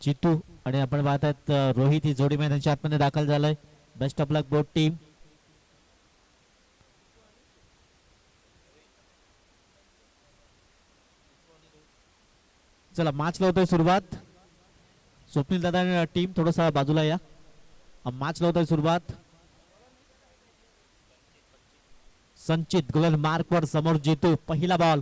जितू आणि आपण पाहतात रोहित ही जोडी मैदानाच्या आतमध्ये दाखल झालाय. Best of luck both team. चला मॅच लावतोय सुरुवात. स्वप्नील दादा टीम थोडसा बाजूला या. मॅच लावतोय सुरुवात. संचित गुलाल मार्क वर समोर जितू. पहिला बॉल.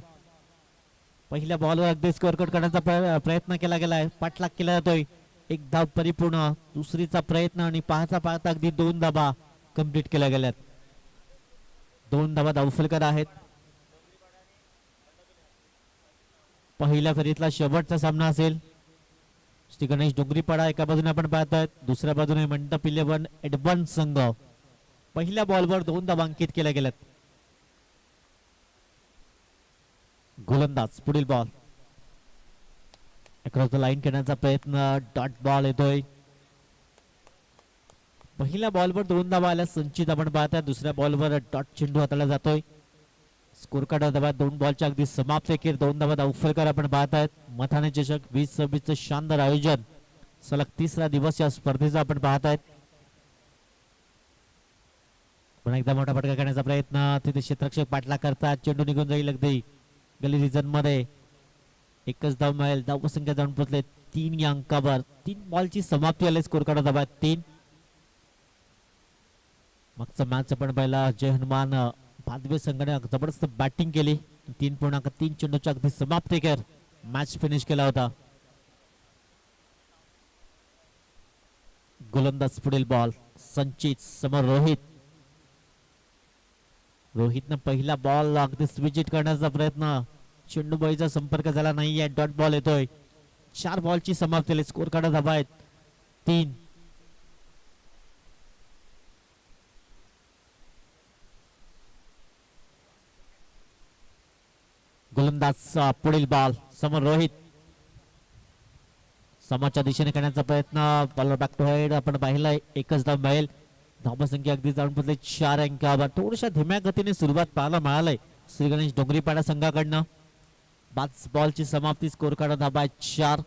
पहिल्या बॉलवर अगदी स्कोअर कट करण्याचा प्रयत्न केला गेलाय. पाठलाग केला जातोय. एक धाव परिपूर्ण. दुसरीचा प्रयत्न आणि पाहता पाहता अगदी 2 धावा कंप्लीट केल्या गेल्यात. 2 धावा धावफलकर आहेत. पहिल्या फेरीतला शेवटचा सामना असेल. श्री गणेश डोंगरीपाडा एका बाजूने आपण पाहतोय, दुसऱ्या बाजूने मंडप 11 एडव्हान्स संघ. पहिल्या बॉलवर 2 धावा अंकित केल्या गेल्यात. गोलंदाज पुढील बॉल अक्रॉस द लाईन करण्याचा प्रयत्न. डॉट बॉल येतोय. पहिल्या बॉलवर 2 धावा आल्या. संचित आपण पाहताय. दुसऱ्या बॉलवर डॉट चेंडू हाताळला जातोय. स्कोर कार्ड धावा 2 बॉलच्या अगदी समाप्त एकेर 2 धावा धावफलकर आपण पाहतायत. मथाने चषक 2026 चं शानदार आयोजन. सलग 3रा दिवस या स्पर्धेचा आपण पाहतायत. पुन्हा एकदा मोठा फटका करण्याचा प्रयत्न. तिथे क्षेत्ररक्षक पाठलाग करतात. चेंडू निघून जाईल अगदी गली रिजन मध्ये. एकच धाव मिळेल. धावसंख्या जाऊन पोहोचले 3 या अंकावर. 3 बॉलची समाप्ती आली. स्कोर कार्ड धावा 3. मागचा मॅच आपण पाहिला. जय हनुमान भादवे संघाने जबरदस्त बॅटिंग केली. 3.3 चेंडूच्या अगदी समाप्ती कर मॅच फिनिश केला होता. गोलंदाज पुढील बॉल. संचित समोर रोहित. रोहितनं पहिला बॉल अगदी स्विच करण्याचा प्रयत्न. चेंडूबाईचा संपर्क झाला नाहीये. डॉट बॉल येतोय. 4 बॉलची समाप्ती. स्कोर कार्ड धावा आहेत 3. गोलंदाज पुढील बॉल. समोर रोहित. समोरच्या दिशेने करण्याचा प्रयत्न. बॉल बॅक टू हेड आपण पाहिलंय. एकच धाव मिळेल. धावसंख्या अगदी जाऊन पोहोचली 4 अंकावर. थोड्याशा धीम्या गतीने सुरुवात पाहायला मिळालंय श्री गणेश डोंगरीपाडा संघाकडनं. 5 बॉलची समाप्ती. स्कोर कार्ड धावा 4.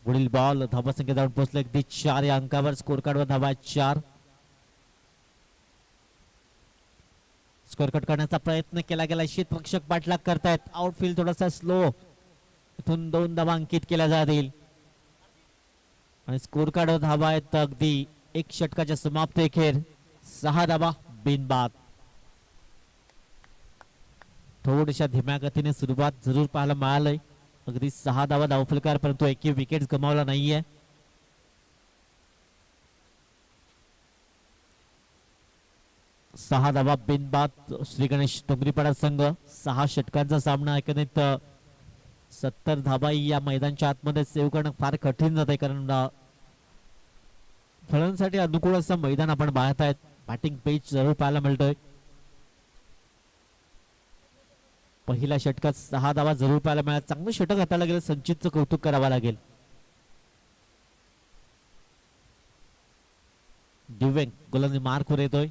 पुढील बॉल. धावसंख्या जाऊन पोहोचले अगदी 4 या अंकावर. स्कोर कार्ड धावा 4. स्कोर कट करण्याचा प्रयत्न केला गेला. क्षेत्ररक्षक पाठलाग करतायत. आउटफील्ड थोडासा स्लो. इथून 2 धावा अंकित केल्या जातील आणि स्कोर कार्ड धावा आहेत अगदी 1 षटकाच्या समाप्ती अखेर 6 धावा बिनबाद. थोड्याशा धीम्या गतीने सुरुवात जरूर पाहायला मिळालंय. अगदी 6 धावा धावफलकार, परंतु एकही विकेट गमावला नाहीये. सहा धावा बिनबाद श्री गणेश डोंगरीपाडा संघ. 6 षटकांचा सामना. एकंदरीत 70 धावा या मैदानाच्या आतमध्ये सेव्ह करणं फार कठीण जात आहे, कारण फलंदाजांसाठी अनुकूल असं मैदान आपण पाहतायत. बॅटिंग पेच जरूर पाहायला मिळतोय. पहिल्या षटकात 6 धावा जरूर पाहायला मिळाला. चांगलं षटक हाताळलं गेलं. संचितचं कौतुक करावं लागेल. दिव्यांग गोलंदाजी मार्कवर येतोय.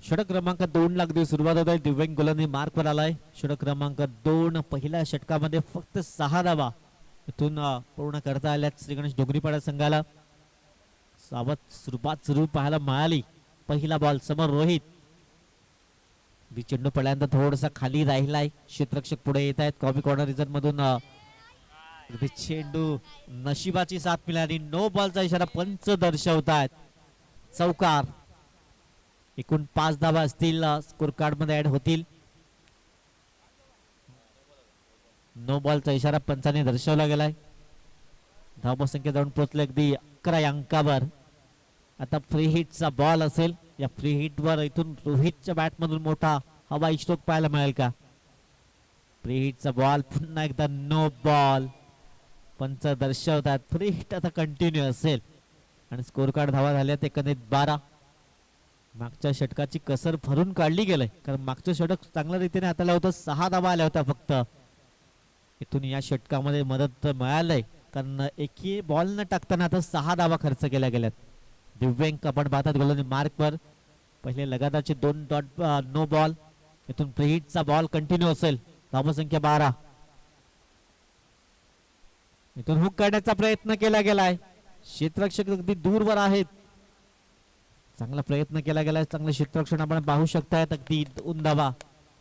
षटक क्रमांक 2 ला अगदी सुरुवात होत आहे. दिव्यांग गोलंदाजी मार्कवर आलाय. षटक क्रमांक 2. पहिल्या षटकामध्ये फक्त 6 धावा इथून पूर्ण करता आल्या श्री गणेश डोंगरीपाडा संघाला. सावध सुरुवात जरूर पाहायला मिळाली. पहिला बॉल. समोर रोहित. चेंडू पडल्यानंतर थोडासा खाली राहिलाय. क्षेत्ररक्षक पुढे येत आहेत. कॉफी कॉर्नर रिझन मधून चेंडू नशिबाची साथ मिळाली. नो बॉलचा इशारा पंच दर्शवतायत. चौकार. एकूण 5 धावा असतील स्कोर कार्ड मध्ये ऍड होतील. नो बॉलचा इशारा पंचाने दर्शवला गेलाय. धाव संख्या जाऊन पोहोचले अगदी 11 अंकावर. आता फ्री हिटचा बॉल असेल. या फ्री हिट वर इथून रोहितच्या बॅट मधून मोठा हवाई स्ट्रोक पाहायला मिळेल का? फ्री हिटचा बॉल. पुन्हा एकदा नो बॉल. पंच दर्शवतात फ्री हिट आता कंटिन्यू असेल आणि स्कोर कार्ड धावा झाल्यात एकंदरीत 12. मागच्या षटकाची कसर भरून काढली गेलंय, कारण मागचं षटक चांगल्या रीतीने हाताळलं होतं. 6 धावा आल्या होत्या फक्त. इथून या षटकामध्ये मदत मिळालंय कारण एकही बॉल न टाकताना आता 6 धावा खर्च केल्या गेल्यात. दिव्यांक आपण पाहतात गोलंदाजी मार्कवर पहिले लगातारचे 2 डॉट नो बॉल. इथून प्रीहिटचा बॉल कंटिन्यू असेल. धावा संख्या 12. इथून हुक काढण्याचा प्रयत्न केला गेलाय. क्षेत्ररक्षक अगदी दूरवर आहेत. चांगला प्रयत्न केला गेलाय. चांगलं क्षेत्ररक्षण आपण पाहू शकतायत. अगदी 2 धावा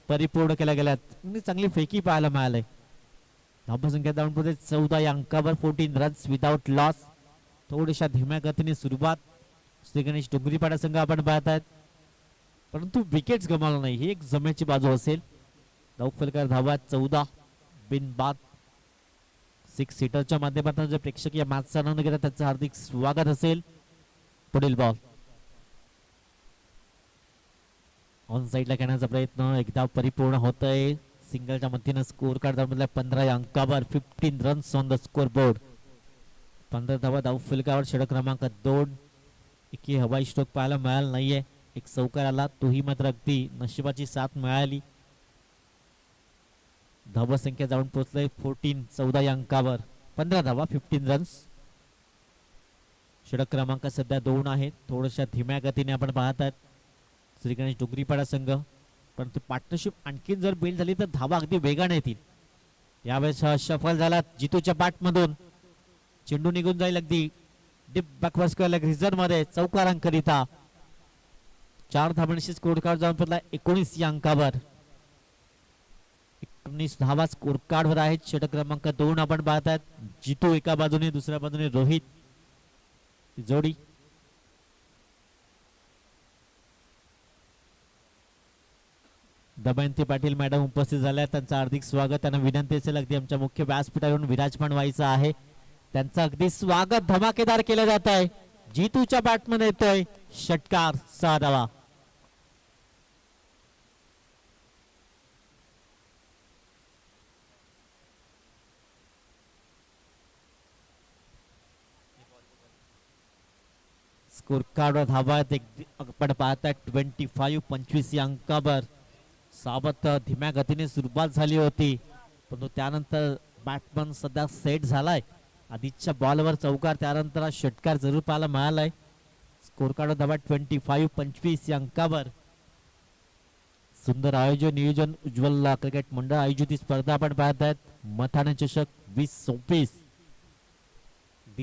परिपूर्ण केल्या गेल्यात. चांगली फेकी पाहायला मिळालंय. धावा संख्या जाऊन पुढे 14 या अंकावर 14 रन्स विदाउट लॉस. थोड्याशा धीम्या गतीने सुरुवात श्री गणेश डोंगरीपाडा संघ आपण पाहत आहेत, परंतु विकेट्स गमावला नाही. ही एक जमेची बाजू असेल. धावक फलकार धावा 14 बिनबाद. 6 सीटरच्या माध्यमातून जे प्रेक्षक या मॅचचा आनंद घेतात त्यांचं हार्दिक स्वागत असेल. पुढील बॉल ऑन साइडला खेळण्याचा प्रयत्न एकदा परिपूर्ण होतोय. सिंगलच्या मदतीने स्कोर कार्ड 15 या अंकावर 15 runs on the score board. 15 धावा धाव फलकावर. षटक क्रमांक 2. एक हवाई स्ट्रोक पाहायला मिळाला नाहीये. एक चौकार आला, तोही मात्र अगदी नशिबाची साथ मिळाली. धावा संख्या जाऊन पोहोचले 14 या अंकावर. 15 धावा 15 रन्स. षटक क्रमांक सध्या 2 आहेत. थोड्याशा धीम्या गतीने आपण पाहत आहेत श्री गणेश डोंगरीपाडा संघ, परंतु पार्टनरशिप आणखीन जर बिल्ड झाली तर धावा अगदी वेगाने येतील. यावेळेस सफल झाला जितूच्या बॅटमधून. चेंडू निघून जाईल अगदी deep backward square leg reserve मध्ये चौकारांकरिता. 4 धावांशी स्कोर कार्ड जाऊन पडला 19 या अंकावर. 19 धावा स्कोर कार्ड वर आहेत. षटक क्रमांक 2 आपण पाहत आहेत. जितू एका बाजूने, दुसऱ्या बाजूने रोहित. जोडी दमयंती पाटील मॅडम उपस्थित झाल्या. त्यांचं हार्दिक स्वागत. त्यांना विनंती असेल अगदी आमच्या मुख्य व्यासपीठावरून विराजमान व्हायचं आहे. त्यांचं अगदी स्वागत धमाकेदार केलं जात आहे. जितूच्या बॅटमध्ये येतोय षटकार 6 धावा. स्कोर कार्डवर धावा आपण पाहताय 25 या अंकावर. सावध धीम्या गतीने सुरुवात झाली होती, परंतु त्यानंतर बॅट्समन सध्या सेट झालाय. आधीच्या बॉलवर चौकार, त्यानंतर षटकार जरूर पाहायला मिळालाय. स्कोर कार्ड धावा 25 या अंकावर. सुंदर आयोजन नियोजन उज्ज्वल क्रिकेट मंडळ आयोजित स्पर्धा आपण पाहत आहेत. मथाने चषक 2024.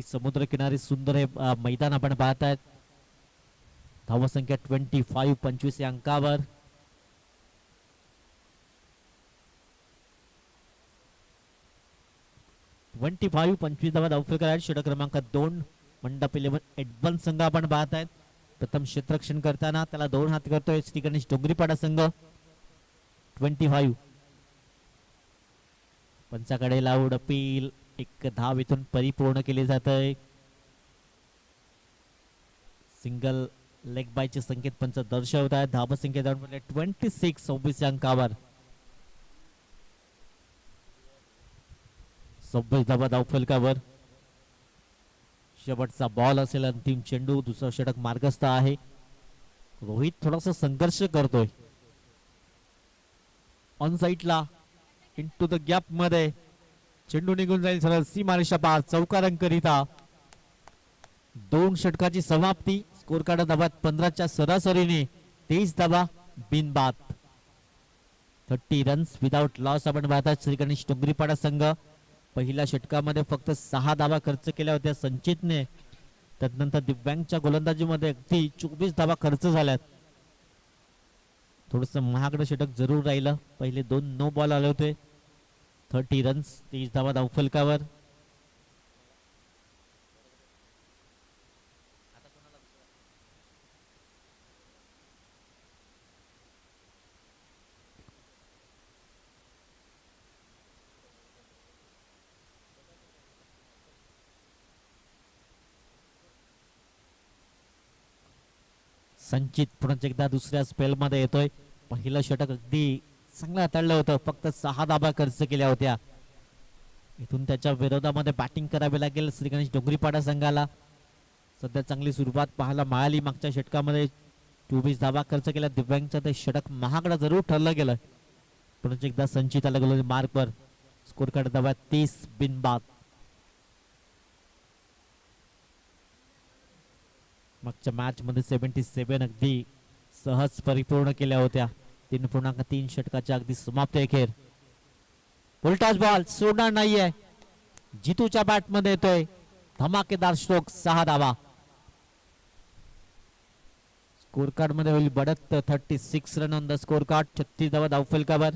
समुद्र किनारी सुंदर हे मैदान आपण पाहत आहेत. धावा संख्या 25 या अंकावर. धावा धावफलक आहेत. षटक क्रमांक 2 मंडप 11 एडवन संघ आपण पाहत आहेत. प्रथम क्षेत्ररक्षण करताना त्याला 2 हात करतोय श्री गणेश डोंगरीपाडा संघ. 25 पंचाकडे लाऊड अपील. एक धाव इथून परिपूर्ण केली जात आहे. सिंगल लेग बायचे संकेत पंच दर्शवत आहेत. धावा संख्या जाऊन 26 अंकावर. 26 धावा धावफलकावर. शेवटचा बॉल असेल. अंतिम चेंडू. दुसरा षटक मार्गस्थ आहे. रोहित थोडासा संघर्ष करतोय ऑन साइडला. इनटू द गॅप मध्ये चेंडू निघून जाईल सरळ सीमारेषा पार चौकारांकरिता. 2 षटकाची समाप्ती. स्कोर कार्ड धावा 15च्या सरासरीने. 23 धावा बिनबाद. 30 रन्स विदाउट लॉस आपण पाहतात. श्री गणेश डोंगरीपाडा संघ पहिल्या षटकामध्ये फक्त 6 धावा खर्च केल्या होत्या संचितने. त्यानंतर दिव्यांगच्या गोलंदाजीमध्ये अगदी 24 धावा खर्च झाल्यात. थोडस महागडं षटक जरूर राहिलं. पहिले 2 नो बॉल आले होते. 30 रन्स 23 धावा धावफलकावर. संचित पुन्हा एकदा दुसऱ्या स्पेल मध्ये येतोय. पहिलं षटक अगदी चांगलं हाताळलं होतं. फक्त 6 धावा खर्च केल्या होत्या. इथून त्याच्या विरोधामध्ये बॅटिंग करावी लागेल श्री गणेश डोंगरीपाडा संघाला. सध्या चांगली सुरुवात पाहायला मिळाली. मागच्या षटकामध्ये 24 धावा खर्च केल्या दिव्यांगचं. ते षटक महागडं जरूर ठरलं गेलं. पुन्हा एकदा संचित आला गेलो मार्कवर. स्कोर कार्ड धावा 30 बिनबाद. मागच्या मॅच मध्ये 77 अगदी सहज परिपूर्ण केल्या होत्या. 3.3 षटकाच्या अगदी समाप्ती अखेर. उलटाच बॉल सोडणार नाहीये. जितूच्या बॅट मध्ये येतोय धमाकेदार स्ट्रोक, 6 धावा. स्कोर कार्ड मध्ये होईल बढत. 36 run on the score card. 36 धावा धावफलकावर.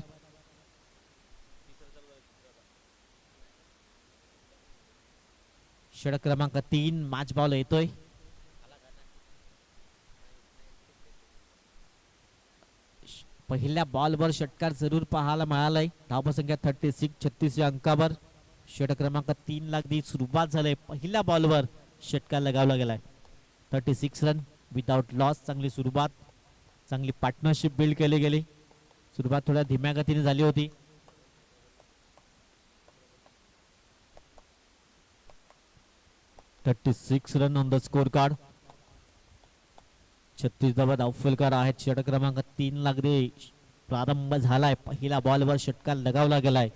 षटक क्रमांक 3 मॅच बॉल येतोय. पहिल्या बॉलवर षटकार जरूर पाहायला मिळालाय. धावसंख्या 36. 36 या अंकावर षटक क्रमांक 3 ला अगदी सुरुवात झाली. पहिल्या बॉलवर षटकार लगावला गेलाय. 36 रन विदाउट लॉस. चांगली सुरुवात, चांगली पार्टनरशिप बिल्ड केली गेली. सुरुवात थोड्या धीम्या गतीने झाली होती. $36 run on the score card. 36 धावा धावफलकार आहेत. षटक क्रमांक 3 ला अगदी प्रारंभ झालाय. पहिल्या बॉलवर षटकार लगावला गेलाय.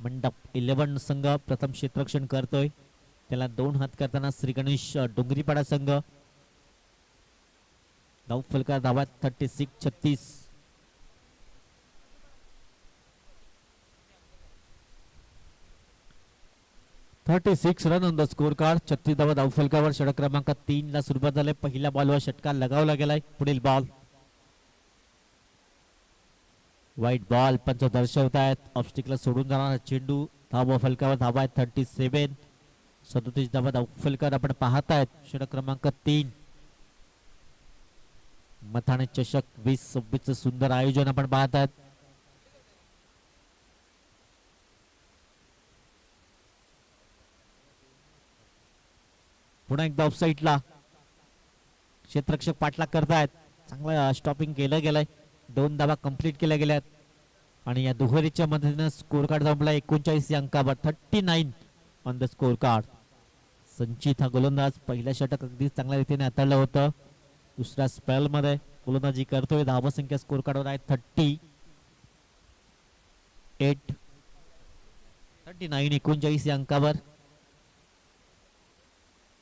मंडप 11 संघ प्रथम क्षेत्ररक्षण करतोय. त्याला 2 हात करताना श्री गणेश डोंगरीपाडा संघ. धावफलकार धावा 36. 36 run on the score card. 36 धावा धावफलकावर षटक क्रमांक 3 ला सुरुवात झाली. पहिल्या बॉलवर षटकार लगावला गेलाय. पुढील बॉल वाईट बॉल. पंच दर्शवतायत ऑफस्टिकला सोडून जाणारा चेंडू. धावा फलकावर धावा आहेत 37. 37 धावा धावफलकार आपण पाहतायत. षटक क्रमांक 3 मथाणे चषक 2026 सुंदर आयोजन आपण पाहतायत. पुन्हा एकदा ऑफसाईडला क्षेत्ररक्षक पाठलाग करतायत. चांगलं स्टॉपिंग केलं गेलंय. 2 धावा कंप्लीट केल्या गेल्यात आणि या दुहेरीच्या मदतीने स्कोर कार्ड जमला 39 अंकावर. 39 ऑन द स्कोर कार्ड. संचित हा गोलंदाज पहिल्या षटक अगदी चांगल्या रीतीने हाताळलं होतं. दुसऱ्या स्पेल मध्ये गोलंदाजी करतोय. धावा संख्या स्कोर कार्डवर आहे 38. 39 39 या अंकावर.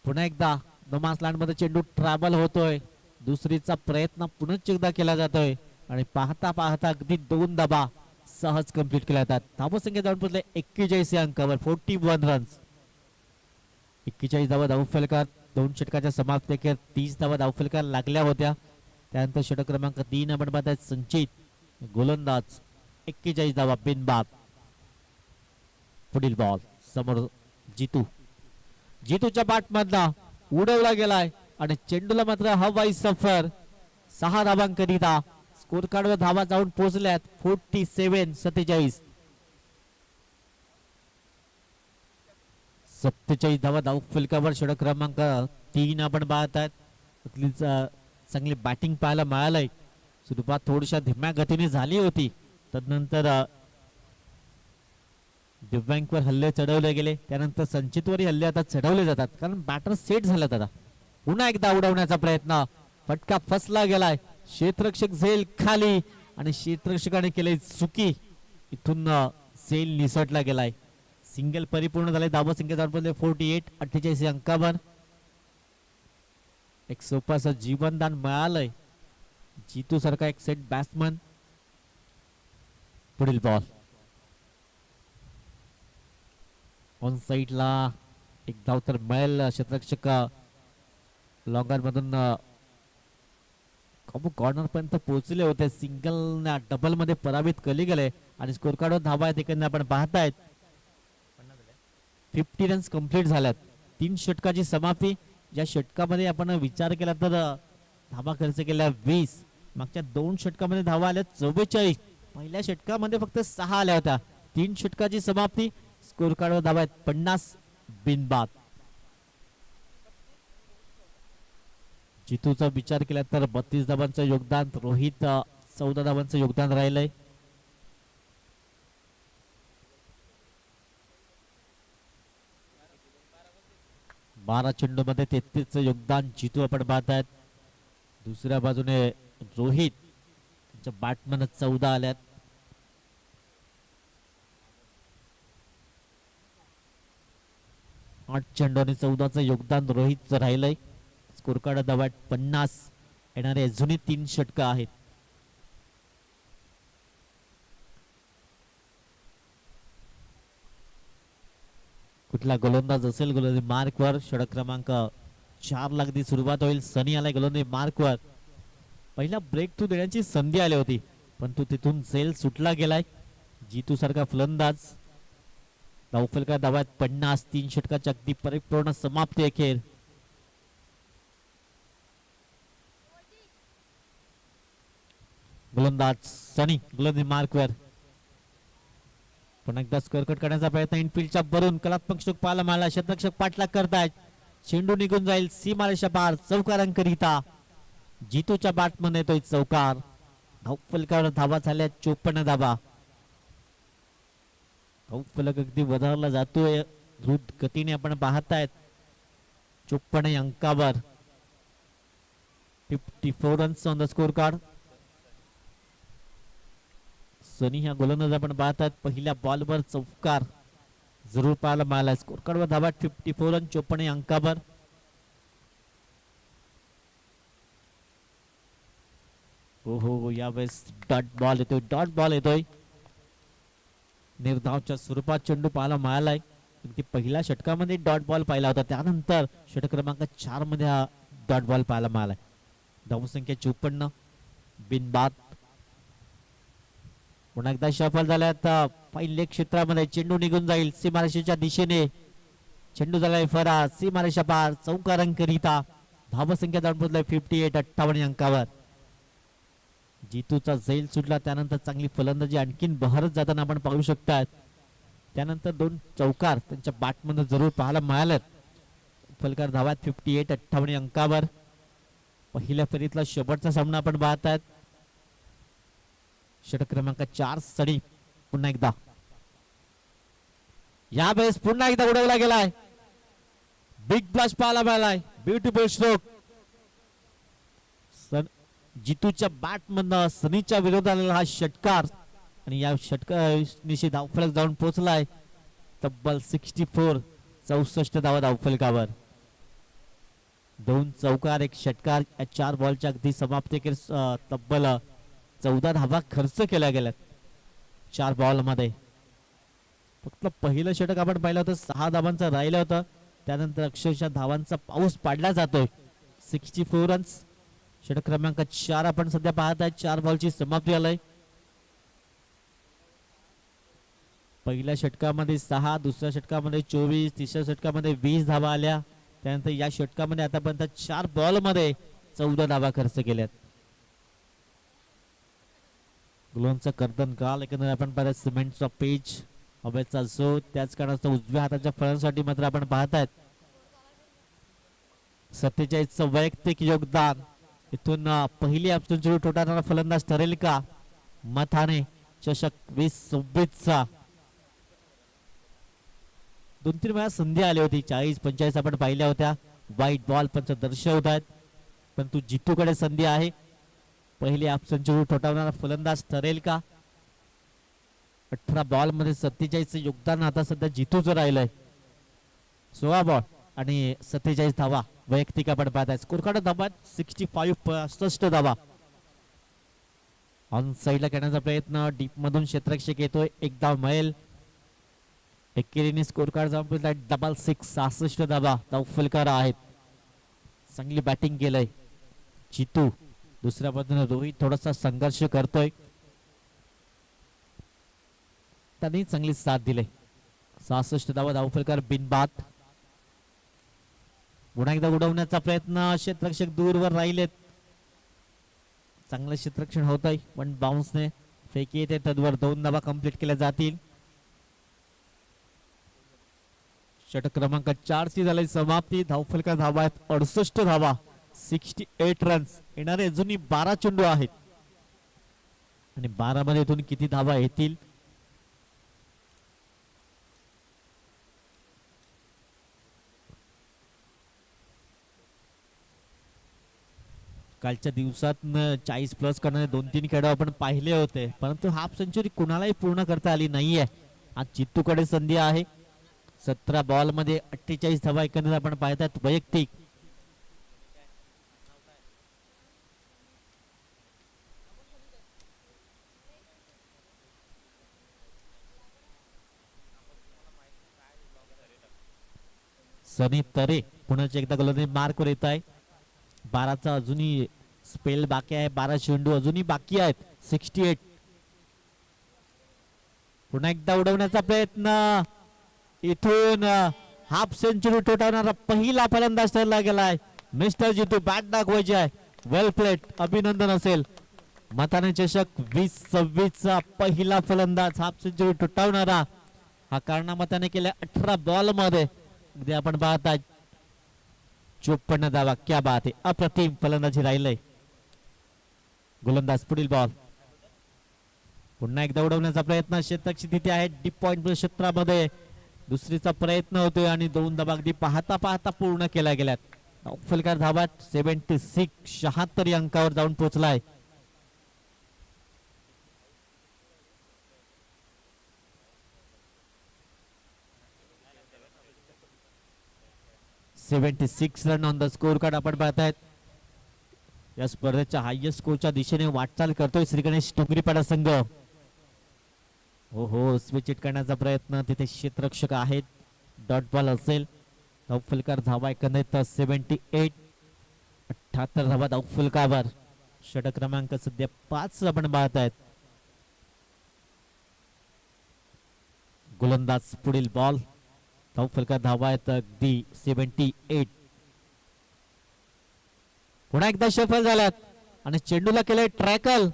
पुन्हा एकदा नमाज लँड मध्ये चेंडू ट्रॅव्हल होतोय. दुसरीचा प्रयत्न पुनश्च एकदा केला जातोय आणि पाहता पाहता अगदी 2 धावा सहज कंप्लीट केल्या जातात. धावा संख्या जाऊन पोहोचले 41 या अंकावर. 41 रन्स. 41 धावा धावफलकार. 2 षटकाच्या समाप्ती अखेर 30 धावा धावफलकार लागल्या होत्या. त्यानंतर षटक क्रमांक 3 आपण पाहताय संचित गोलंदाज. 41 धावा बिनबाद. पुढील बॉल समोर जितू. जितूच्या बॅट मधला उडवला गेलाय आणि चेंडूला मात्र हवाई सफर. 6 धावांकरिता स्कोर कार्डवर धावा जाऊन पोहोचल्यात 47. 47 47 धावा धावफलकावर षटक क्रमांक 3 आपण पाहतायत. चांगली बॅटिंग पाहायला मिळालंय. सुरुवात थोडीशा धीम्या गतीने झाली होती. तदनंतर दिव्यांगवर हल्ले चढवले गेले. त्यानंतर संचितवरही हल्ले आता चढवले जातात कारण बॅटर सेट झालेत. आता पुन्हा एकदा उडवण्याचा प्रयत्न. फटका फसला गेलाय. क्षेत्ररक्षक झेल खाली आणि क्षेत्ररक्षकाने केले चुकी. इथून सेल निसटला गेलाय. सिंगल परिपूर्ण झाले. धावा संख्या 48. 48 अंकावर. एक सोपाचं जीवनदान मिळालंय जितू सारखा एक सेट बॅट्समन. पुढील बॉल ऑन साइडला एक धाव तर मिळेल. क्षेत्ररक्षक लॉंगर मधून कॉर्नर पर्यंत पोहोचले होते. सिंगल डबल मध्ये पराभूत केले गेले आणि स्कोर कार्डवर धावा आहेत एकंदर आपण पाहतायत. 50 रन्स कंप्लीट झाल्यात. 3 षटकाची समाप्ती. ज्या षटकामध्ये आपण विचार केला तर धावा खर्च केल्या 20. मागच्या 2 षटकामध्ये धावा आल्या 44. पहिल्या षटकामध्ये फक्त 6 आल्या होत्या. 3 षटकाची समाप्ती. स्कोर कार्डवर धावा आहेत 50 बिनबाद. जितूचा विचार केला तर 32 धावांचं योगदान. रोहित 14 धावांचं योगदान राहिलंय. बारा चेंडू मध्ये 33 योगदान जितू आपण पाहतायत. दुसऱ्या बाजूने रोहित त्यांच्या बॅटमन 14 आल्यात. आठ चेंडू आणि 14चं योगदान रोहितचं राहिलंय. स्कोर कार्ड धावा 50. येणारे अजूनही 3 षटक आहेत. कुठला गोलंदाज असेल गोलंदाज मार्क वर. षटक क्रमांक 4 ला अगदी सुरुवात होईल. सनी आलाय गोलंदाज मार्क वर. पहिला ब्रेक थ्रू देण्याची संधी आली होती परंतु तिथून झेल सुटला गेलाय. जीतू सारखा फलंदाज. धावफलका धावा 50. 3 षटकाची अगदी परिपूर्ण समाप्ती अखेर. गोलंदाज सनी गोलंदाज मार्कवर. पुन्हा एकदा स्कोर कट करण्याचा प्रयत्न इनफिल्डच्या भरून कलात्मक स्ट्रोक पाहायला मिळाला. क्षेत्ररक्षक पाठलाग करतायत. चेंडू निघून जाईल सीमारेषा पार. चौकारांकरिता जीतूच्या बॅटमध्ये येतोय चौकार. धावफलकावर धावा झाल्या 54 धावा. धावफलक अगदी वधारला जातोय द्रुत गतीने आपण पाहतायत. 54 अंकावर 54 runs on the score card. Sunny ह्या गोलंदाज आपण पाहतात. पहिल्या बॉलवर चौकार जरूर पाहायला मिळाला. स्कोर कार्डवर धावा 54 रन 54 अंकावर. हो यावेळेस डॉट बॉल येतोय. डॉट बॉल येतोय. निर्धावच्या स्वरूपात चेंडू पाहायला मिळालाय. अगदी पहिल्या षटकामध्ये डॉट बॉल पाहिला होता. त्यानंतर षटक क्रमांक 4 मध्ये हा डॉट बॉल पाहायला मिळालाय. धावसंख्या 54. बिनबाद. पुन्हा एकदा सफल झालाय. आता पहिले क्षेत्रामध्ये चेंडू निघून जाईल सीमारेषेच्या दिशेने. चेंडू झालाय फरार सीमारेषा पार. चौकारांकरिता धावसंख्या जाऊन पोहोचलाय 58 58 अंकावर. जीतूचा झेल सुटला. त्यानंतर चांगली फलंदाजी आणखीन बहरत जाताना आपण पाहू शकतात. त्यानंतर 2 चौकार त्यांच्या बॅटमध्ये जरूर पाहायला मिळालेत. फलकार धावा 58 58 अंकावर. पहिल्या फेरीतला शेवटचा सामना आपण पाहतात. षटक क्रमांक 4 सडी पुन्हा एकदा. यावेळेस पुन्हा एकदा उडवला गेलाय. बिग ब्लास्ट पाहायला मिळालाय. Beautiful stroke. जीतूच्या बॅट मधनं सनीच्या विरोधात हा षटकार आणि या षटकानिशी धावफलक जाऊन पोहोचलाय तब्बल 64 64 धावा धावफलकावर. 2 चौकार 1 षटकार या 4 बॉलच्या अगदी समाप्ती तब्बल 14 धावा खर्च केल्या गेल्यात 4 बॉल मध्ये. फक्त पहिलं षटक आपण पाहिलं होतं 6 धावांचं राहिलं होतं. त्यानंतर अक्षरशः धावांचा पाऊस पाडला जातोय. 64 रन्स. षटक क्रमांक 4 आपण सध्या पाहत आहे. 4 बॉलची समाप्ती आलाय. पहिल्या षटकामध्ये 6, दुसऱ्या षटकामध्ये 24, तिसऱ्या षटकामध्ये 20 धावा आल्या. त्यानंतर या षटकामध्ये आतापर्यंत 4 बॉल मध्ये 14 धावा खर्च केल्यात. ग्लोनचं कर्तन काल एकंदर आपण पाहत सिमेंटचा पेज हवेचा जो त्याच कारणास्तव उजव्या हाताच्या फळांसाठी मात्र आपण पाहतायत 47 वैयक्तिक योगदान. इथून पहिली ऑप्शन सुरू ठोठारणारा फलंदाज ठरेल का? मथाने चषक 20-26 2-3 वेळा संधी आली होती. 40-45 आपण पाहिल्या होत्या. वाईट बॉल पंच दर्शवत आहेत परंतु जितूकडे संधी आहे. पहिली ऑप्शन सुरू ठोठावणारा फलंदाज ठरेल का? 18 बॉल मध्ये 47 योगदान आता सध्या जितूच राहिलंय. 16 बॉल आणि 47 धावा वैयक्तिक आपण पाहत आहे. स्कोर कार्ड धावा 65 65 धावा. ऑन साइडला खेळण्याचा प्रयत्न डीप मधून क्षेत्ररक्षक येतोय. एक धाव मिळेल. एकेरीने स्कोर कार्ड जाऊन डबल 6 66 धावा धावफलकार आहेत. चांगली बॅटिंग केलंय जितू. दुसऱ्या बाजूने रोहित थोडासा संघर्ष करतोय. त्यांनी चांगली साथ दिली. 66 धावा धावफलकार बिनबाद. पुन्हा एकदा उडवण्याचा प्रयत्न. क्षेत्ररक्षक दूरवर राहिलेत. चांगलं क्षेत्ररक्षण होत आहे पण बाउन्सने फेकी येते. तद्वर 2 धावा कंप्लीट केल्या जातील. षटक क्रमांक 4 ची झाली समाप्ती. धावफलकार धावा आहेत 68 धावा 68 रन्स. येणारे अजूनही 12 चेंडू आहेत आणि 12 मध्ये इथून किती धावा येतील कालच्या दिवसात 40 प्लस करणारे 2-3 खेळाडू आपण पाहिले होते परंतु हाफ सेंचुरी कुणालाही पूर्ण करता आली नाहीये. आज जितूकडे संधी आहे. 17 बॉल मध्ये 48 धावा एकंदरीत आपण पाहतात वैयक्तिक. सनी तरे पुन्हा एकदा गोलंदाजी मार्कवर येत आहे. 12चा अजूनही स्पेल बाकी आहे. 12 चेंडू अजूनही बाकी आहेत. 68. पुन्हा एकदा उडवण्याचा प्रयत्न. इथून हाफ सेंचुरी ठोठावणारा पहिला फलंदाज ठरला गेलाय. मिस्टर जितू बॅट दाखवायची आहे. वेल प्लेट, अभिनंदन असेल. मताने चषक 20-26 चा पहिला फलंदाज हाफ सेंचुरी ठोठावणारा. हा कारणामताने केल्या 18 बॉल मध्ये अगदी आपण पाहताय 54 धावा. क्या बात आहे, अप्रतिम फलंदाजी राहिलंय. गोलंदाज पुढील बॉल. पुन्हा एकदा उडवण्याचा प्रयत्न. क्षेत्ररक्षक तिथे आहे डीप पॉइंट क्षेत्रामध्ये. दुसरीचा प्रयत्न होतोय आणि 2 धावा अगदी पाहता पाहता पूर्ण केल्या गेल्यात. फलकार धावा 76 76 या अंकावर जाऊन पोहोचलाय. Run on the score card आपण पाहतायत. या स्पर्धेच्या हायएस्ट स्कोरच्या दिशेने वाटचाल करतोय श्री गणेश डोंगरीपाडा संघ. हो स्विच हिट करण्याचा प्रयत्न. तिथे क्षेत्ररक्षक आहेत. डॉट बॉल असेल. फलकार धावा एकंदरीत 78. 78 धावा फलकावर. षटक क्रमांक सध्या 5 आपण पाहतायत. गोलंदाज पुढील बॉल. फलकार धावा आहेत अगदी 78. पुन्हा एकदा सफल झाल्यात आणि चेंडूला केलंय ट्रॅकल.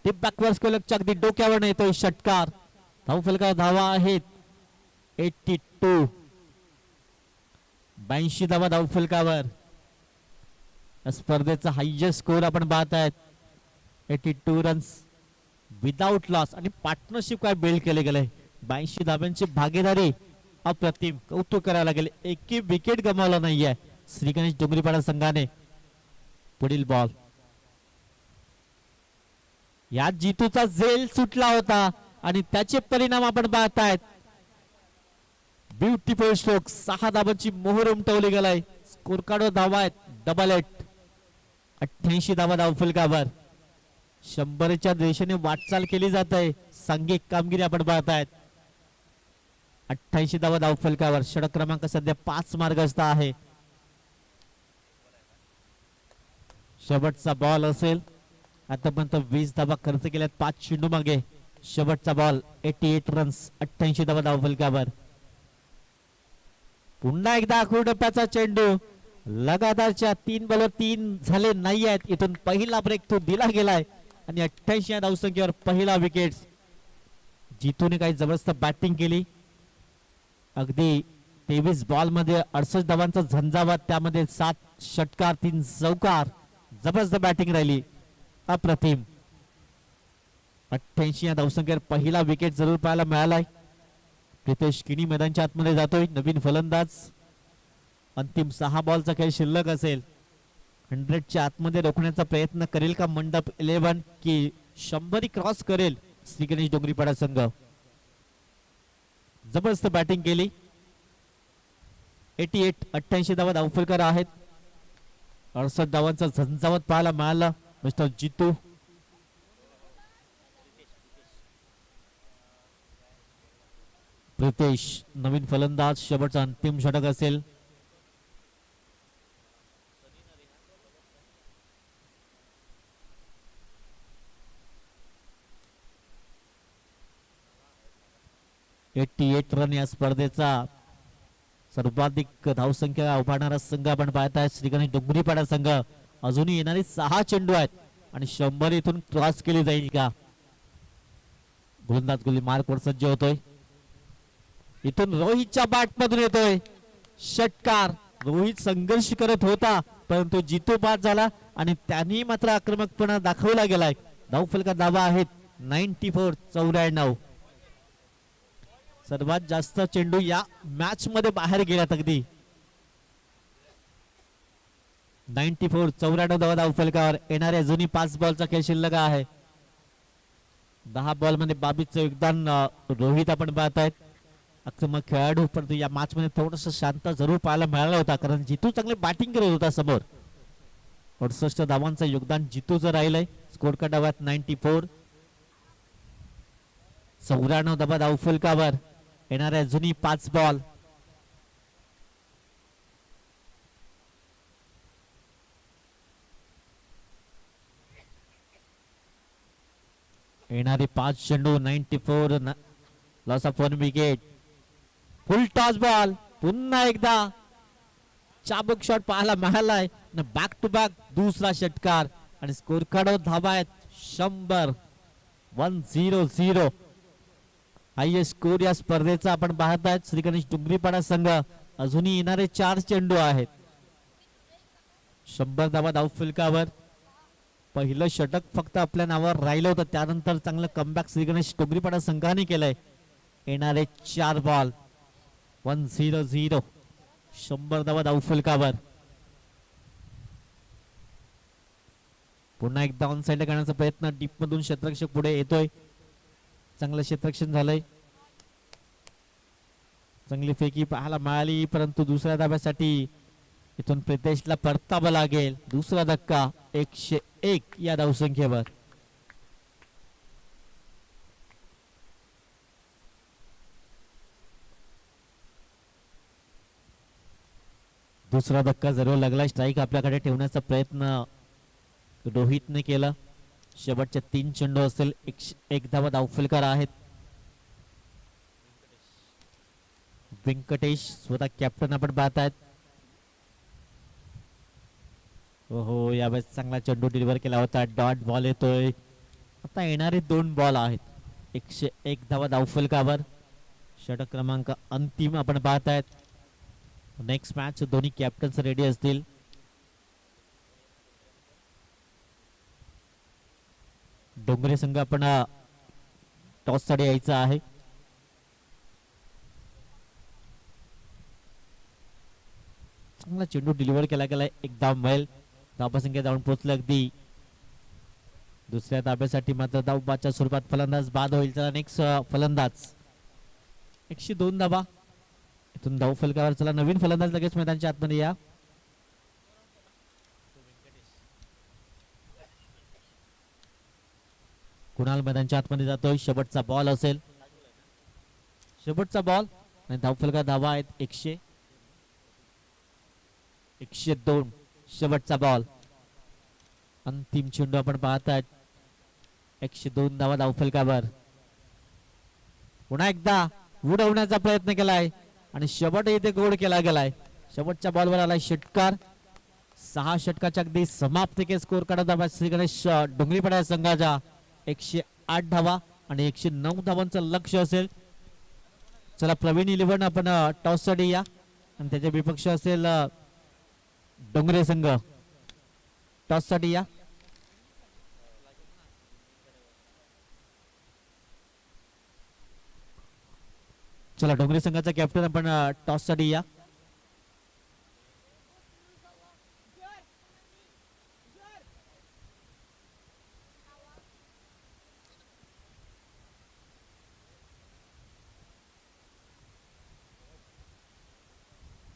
टिप बॅकवर्ड केलंच्या अगदी डोक्यावर येतोय षटकार. फलकार धावा आहेत 82. 82 धावा फलकावर. स्पर्धेचा हायएस्ट स्कोर आपण पाहतायत. 82 रन्स विदाउट लॉस आणि पार्टनरशिप काय बिल्ड केले गेले. 82 धाब्यांची भागीदारी अप्रतिम, कौतुक करायला लागेल. एकही विकेट गमावला नाहीये श्री गणेश डोंगरीपाडा संघाने. पुढील बॉल. या जितूचा झेल सुटला होता आणि त्याचे परिणाम आपण पाहतायत. Beautiful stroke. 6 धाबांची मोहर उमटवली गेलाय. स्कोर कार्डवर धावा आहेत डबल 8. 88 धावा फलकावर. 100च्या दिशेने वाटचाल केली जात आहे. सांघिक कामगिरी आपण पाहतायत. 88 धावा फलकावर. षटक क्रमांक सध्या 5 मार्गस्थ आहे. शेवटचा बॉल असेल. आतापर्यंत 20 धावा खर्च केल्यात 5 चेंडू मागे. शेवटचा बॉल 88 रन्स. 88 धावा फलकावर. पुन्हा एकदा आखूड टप्प्याचा चेंडू. लगातारच्या 3 बॉलवर 3 झाले नाही आहेत. इथून पहिला ब्रेक तो दिला गेलाय आणि 88 या धावसंख्येवर पहिला विकेट. जितूने काही जबरदस्त बॅटिंग केली. अगदी 23 बॉल मध्ये 68 धावांचा झंझावात. त्यामध्ये 7 षटकार 3 चौकार. जबरदस्त बॅटिंग राहिली. अप्रतिम. 88 या धावसंख्येवर पहिला विकेट जरूर पाहायला मिळालाय. प्रितेश किनी मैदानच्या आतमध्ये जातोय. नवीन फलंदाज. अंतिम 6 बॉलचा खेळ शिल्लक असेल. 100च्या आतमध्ये रोखण्याचा प्रयत्न करेल का मंडप 11 की 100 क्रॉस करेल श्री गणेश डोंगरीपाडा संघ. जबरदस्त बॅटिंग केली. 88 धावा धावफलकार आहेत. 68 धावांचा झंझावत पाहायला मिळाला. मिस्टर जितू. प्रितेश नवीन फलंदाज. शेवटचा अंतिम षटक असेल. रन या स्पर्धेचा सर्वाधिक धावसंख्या उभारणारा संघ आपण पाहताय श्री गणेश डोंगरीपाडा संघ. अजूनही येणारे 6 चेंडू आहेत आणि 100 इथून क्रॉस केली जाईल का. गोलंदाज गोली मार्कवर सज्ज होतोय. इथून रोहितच्या बॅट मधून येतोय षटकार. रोहित संघर्ष करत होता परंतु जितू बाद झाला आणि त्यांनी मात्र आक्रमकपणा दाखवला गेलाय. धावफलका धावा आहेत 94. 94. सर्वात जास्त चेंडू या मॅच मध्ये बाहेर गेल्यात अगदी. 94. 94 धावा धावफलकावर. येणाऱ्या जुनी 5 बॉलचा खेळ शिल्लक आहे. 10 बॉल मध्ये 22चं योगदान रोहित आपण पाहतायत. आक्रमक खेळाडू परंतु या मॅच मध्ये थोडस शांत जरूर पाहायला मिळाला होता कारण जितू चांगले बॅटिंग करत होता समोर. 68 धावांचं योगदान जितूचं राहिलंय. Score card धावात 94. 94 धावा धावफलकावर. येणाऱ्या जुनी 5 बॉल. येणारे 5 चेंडू 94 loss of 1 wicket. Full toss ball पुन्हा एकदा चाबूक शॉट पाहायला मिळालाय. बॅक टू बॅक दुसरा षटकार आणि स्कोर कार्डवर धाबा आहेत 100. 1-0-0 हायएस्ट स्कोर या स्पर्धेचा आपण पाहत आहेत. श्री गणेश डुंगरीपाडा संघ अजूनही येणारे 4 चेंडू आहेत. 100 धावा धावफलकावर. पहिलं षटक फक्त आपल्या नावावर राहिलं होतं, त्यानंतर चांगलं कमबॅक श्री गणेश डोंगरीपाडा संघाने केलंय. येणारे 4 बॉल 1-0-0 100 धावा धावफलकावर. पुन्हा एकदा ऑन साइड करण्याचा प्रयत्न. डीप मधून क्षेत्ररक्षक पुढे येतोय. चांगलं क्षेत्ररक्षण झालंय. चांगली फेकी पाहायला मिळाली, परंतु दुसऱ्या धाब्यासाठी इथून प्रितेशला परतावं लागेल. दुसरा धक्का 101 या धावसंख्येवर. दुसरा धक्का जरूर लागला. स्ट्राईक आपल्याकडे ठेवण्याचा प्रयत्न रोहितने केला. शेवटचे 3 चेंडू असेल. 101 धावा धावफलकार आहेत. व्यंकटेश स्वतः कॅप्टन आपण पाहत आहेत. हो यावेळेस चांगला चेंडू डिलिव्हर केला होता. डॉट बॉल येतोय. आता येणारे 2 बॉल आहेत. 101 धावा धावफलकावर. षटक क्रमांक अंतिम आपण पाहत आहेत. नेक्स्ट मॅच दोन्ही कॅप्टन्स रेडी असतील. डोंगरे संघ आपण टॉस साठी यायचा आहे. चांगला चेंडू डिलिव्हर केला गेलाय. एक धाव मिळेल. धावसंख्या जाऊन पोहोचले अगदी. दुसऱ्या धाब्यासाठी मात्र धावबाच्या स्वरूपात फलंदाज बाद होईल. चला नेक्स्ट फलंदाज 102 धाबा. इथून धाव फलकावर. चला नवीन फलंदाज लगेच मैदानाच्या आतमध्ये या. कुणाल मैदानाच्या आतमध्ये जातोय. शेवटचा बॉल असेल. शेवटचा बॉल आणि धाव फलका धावा आहेत 100. 102 शेवटचा बॉल. अंतिम चेंडू आपण पाहत आहेत. 102 धावा धावफलकावर. पुन्हा एकदा उडवण्याचा प्रयत्न केलाय आणि शेवट इथे गोड केला गेलाय. शेवटच्या बॉलवर आलाय षटकार. 6 षटकाच्या अगदी समाप्ती के स्कोर काढत आहे श्री गणेश डोंगरीपाडा संघाच्या. 108 धावा आणि 109 धावांचं लक्ष असेल. चला प्रवीण 11 आपण टॉस साठी या आणि त्याचे विपक्ष असेल डोंगरे संघ. टॉस साठी या. चला डोंगरे संघाचा कॅप्टन आपण टॉस साठी या.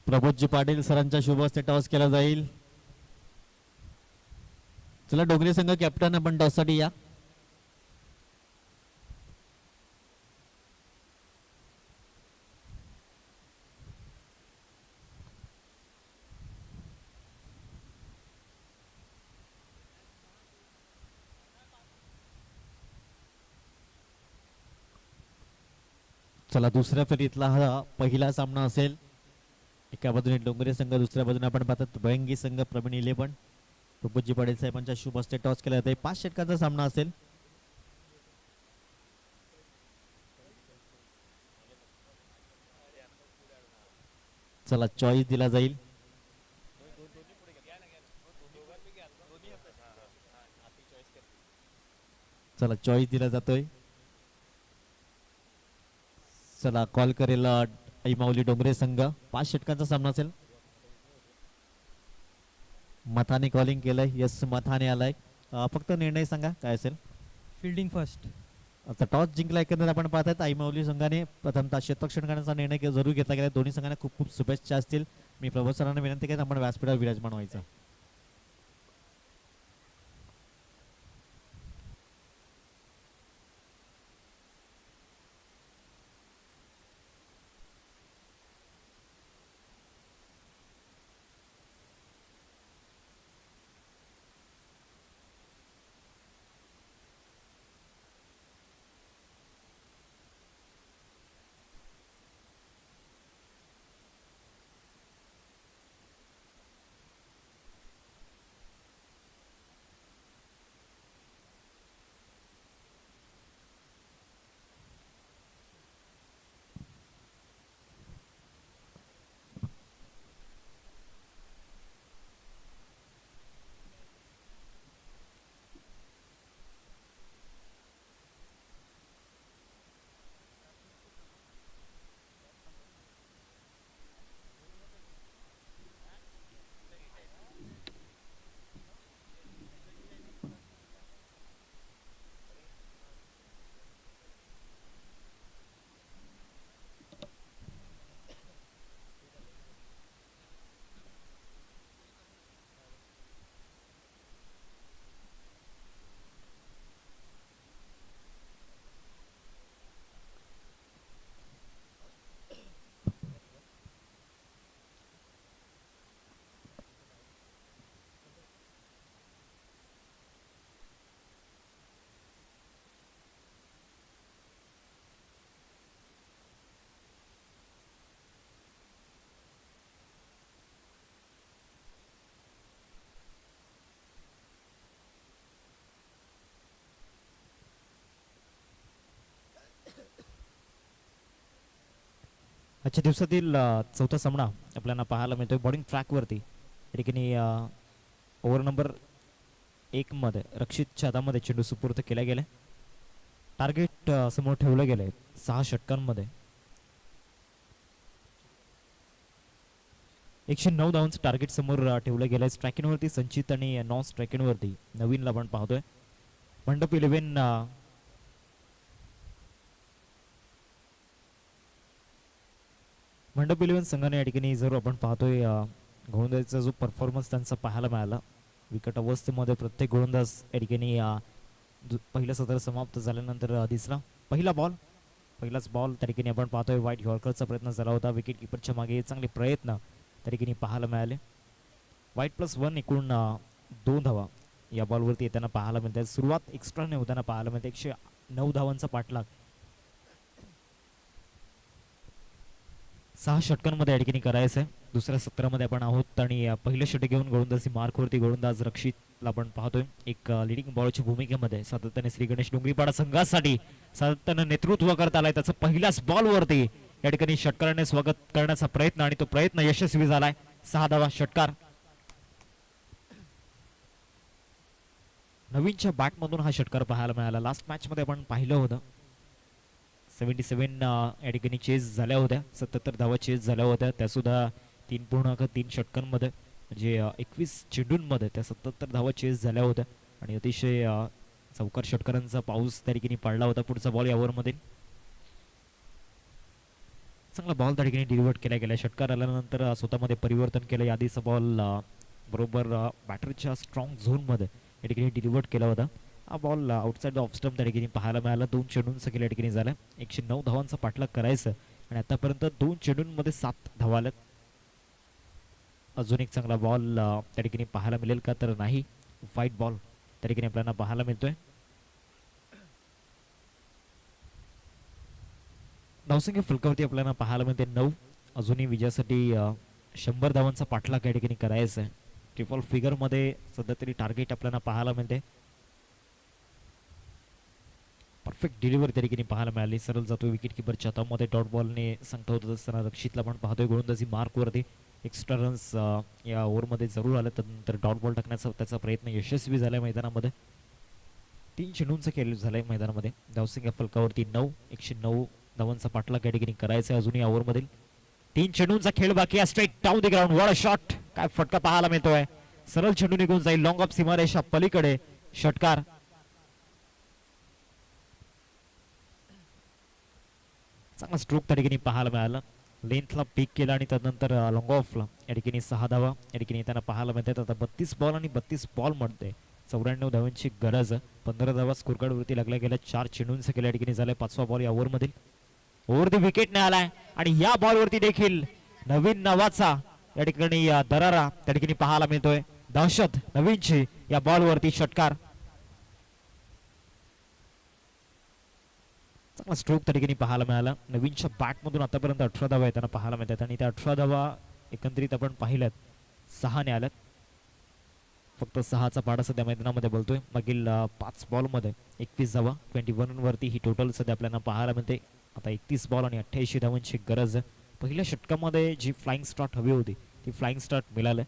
प्रबोधजी पाटील सरांच्या शुभ हस्ते टॉस केला जाईल. चला डोंगरे संघ कॅप्टन आपण टॉस साठी या. चला दुसऱ्या फेरीतला हा पहिला सामना असेल. एका बाजूने डोंगरे संघ, दुसऱ्या बाजूने आपण पाहतात भयंगी संघ. प्रवीण 11 प्रबोधजी पाटील साहेबांच्या शुभ हस्ते टॉस केला जाते. 5 षटकांचा सामना असेल. चला चॉईस दिला जाईल. चला चॉईस दिला जातोय. चला कॉल करेल ऐमावली डोंगरे संघ. 5 षटकांचा सामना असेल. मथाने कॉलिंग केलंय. यस मथाने आलाय. फक्त निर्णय सांगा काय असेल. Fielding first. आता टॉस जिंकला एकंदर आपण पाहतात ऐमावली संघाने. प्रथमतः क्षेत्ररक्षण करण्याचा निर्णय जरूर घेतला गेला. दोन्ही संघांना खूप खूप शुभेच्छा असतील. मी प्रभू सरांना विनंती करेन आपण व्यासपीठावर विराजमान व्हायचं. आजच्या दिवसातील चौथा सामना आपल्याला पाहायला मिळतोय बॉलिंग ट्रॅकवरती. या ठिकाणी ओव्हर नंबर 1 मध्ये रक्षितच्या हातामध्ये चेंडू सुपूर्द केला गेला. टार्गेट समोर ठेवलं गेलंय 6 षटकांमध्ये. 109 धावांचं टार्गेट समोर ठेवलं गेलंय. स्ट्रायकिंगवरती संचित आणि नॉन स्ट्रायकिंगवरती नवीनला आपण पाहतोय. मंडप 11 मंडप 11 संघाने या ठिकाणी जर आपण पाहतोय गोलंदाजीचा जो परफॉर्मन्स त्यांचा पाहायला मिळाला. विकट अवस्थेमध्ये प्रत्येक गोलंदाज या ठिकाणी पहिलं सत्र समाप्त झाल्यानंतर पहिलाच बॉल त्या ठिकाणी आपण पाहतोय वाईट यॉर्करचा प्रयत्न झाला होता. विकेट किपरच्या मागे चांगले प्रयत्न त्या ठिकाणी पाहायला मिळाले. वाईट +1 एकूण 2 धावा या बॉलवरती येताना पाहायला मिळतात. सुरुवात एक्स्ट्राने होताना पाहायला मिळते. 109 धावांचा पाठलाग 6 षटकांमध्ये या ठिकाणी करायचं आहे. दुसऱ्या सत्रामध्ये आपण आहोत आणि पहिलं षटक घेऊन गोलंदाजी मार्कवरती गोलंदाज रक्षितला आपण पाहतोय. एक लिडिंग बॉलच्या भूमिकेमध्ये सातत्याने श्री गणेश डोंगरीपाडा संघासाठी सातत्याने नेतृत्व करत आलाय. त्याचं पहिल्याच बॉलवरती या ठिकाणी षटकाराने स्वागत करण्याचा प्रयत्न आणि तो प्रयत्न यशस्वी झालाय. 6 धावा षटकार. नवीनच्या बॅटमधून हा षटकार पाहायला मिळाला. लास्ट मॅच मध्ये आपण पाहिलं होतं 77 या ठिकाणी चेस झाल्या होत्या. 77 धावा चेस झाल्या होत्या. त्या सुद्धा 3.3 षटकांमध्ये म्हणजे 21 चेंडूंमध्ये त्या 77 धावा चेस झाल्या होत्या आणि अतिशय चौकार षटकारांचा पाऊस त्या ठिकाणी पडला होता. पुढचा बॉल या ओव्हरमध्ये चांगला बॉल त्या ठिकाणी डिलिव्हर केला गेला. षटकार आल्यानंतर स्वतःमध्ये परिवर्तन केलं. यादीचा बॉल बरोबर बॅटरच्या स्ट्रॉंग झोनमध्ये या ठिकाणी डिलिव्हर केला होता. हा बॉल आउटसाइड ऑफ स्टंप त्या ठिकाणी पाहायला मिळाला. 2 चेंडूंचा केला या ठिकाणी झाला. 109 धावांचा पाठलाग करायचं आणि आतापर्यंत 2 चेंडूंमध्ये 7 धावा आल्यात. अजून एक चांगला बॉल त्या ठिकाणी पाहायला मिळेल का तर नाही. व्हाईट बॉल त्या ठिकाणी आपल्याला पाहायला मिळतोय. धावसंख्या फलकावरती आपल्याला पाहायला मिळते 9. अजूनही विजयासाठी 100 धावांचा पाठलाग या ठिकाणी करायचा आहे. ट्रिपल फिगर मध्ये सध्या तरी टार्गेट आपल्याला पाहायला मिळते. परफेक्ट डिलिव्हरी त्या ठिकाणी पाहायला मिळाली. सरळ जातो विकेट किपरच्या हातामध्ये. डॉट बॉलने सांगता होत असताना रक्षितला पण पाहतोय गोलंदाजी मार्कवरती. एक्स्ट्रा रन्स या ओव्हरमध्ये जरूर आले. त्यानंतर डॉट बॉल टाकण्याचा त्याचा प्रयत्न यशस्वी झालाय मैदानामध्ये. 3 चेंडूंचा खेळ झालाय मैदानामध्ये. धावसंख्या फलकावरती 9. 109 धावांचा पाठलाग या ठिकाणी करायचा आहे अजूनही ओव्हरमधील. 3 चेंडूंचा खेळ बाकी आहे. Straight down the ground. What a shot. काय फटका पाहायला मिळतोय. सरळ चेंडू निघून जाईल लॉंग ऑफ सीमारेषा पलीकडे. षटकार. चांगला स्ट्रोक त्या ठिकाणी पाहायला मिळाला. लेंथला पिक केला आणि त्यानंतर लॉंग ऑफला या ठिकाणी 6 धावा या ठिकाणी त्यांना पाहायला मिळतात. आता 32 बॉल आणि 32 बॉल म्हणते 94 धावांची गरज. 15 धावा स्कोर कार्ड वरती लागल्या गेल्या. 4 चेंडूंचा केला या ठिकाणी झालाय. 5वा बॉल या ओव्हरमधील. ओव्हर द विकेट ने आलाय आणि या बॉलवरती देखील नवीन नावाचा या ठिकाणी दरारा त्या ठिकाणी पाहायला मिळतोय. दहशत नवीनची या बॉलवरती. षटकार. चांगला स्ट्रोक त्या ठिकाणी पाहायला मिळाला. नवीनच्या बॅटमधून आतापर्यंत 18 धावा त्यांना पाहायला मिळतात आणि त्या 18 धावा एकंदरीत आपण पाहिल्यात 6 ने आल्यात. फक्त 6चा पाडा सध्या मैदानामध्ये बोलतोय. मागील 5 बॉलमध्ये 21 धावा. 21 वरती ही टोटल सध्या आपल्याला पाहायला मिळते. आता 31 बॉल आणि 88 धावांची गरज. पहिल्या षटकामध्ये जी फ्लाइंग स्टार्ट हवी होती ती फ्लाइंग स्टार्ट मिळालं.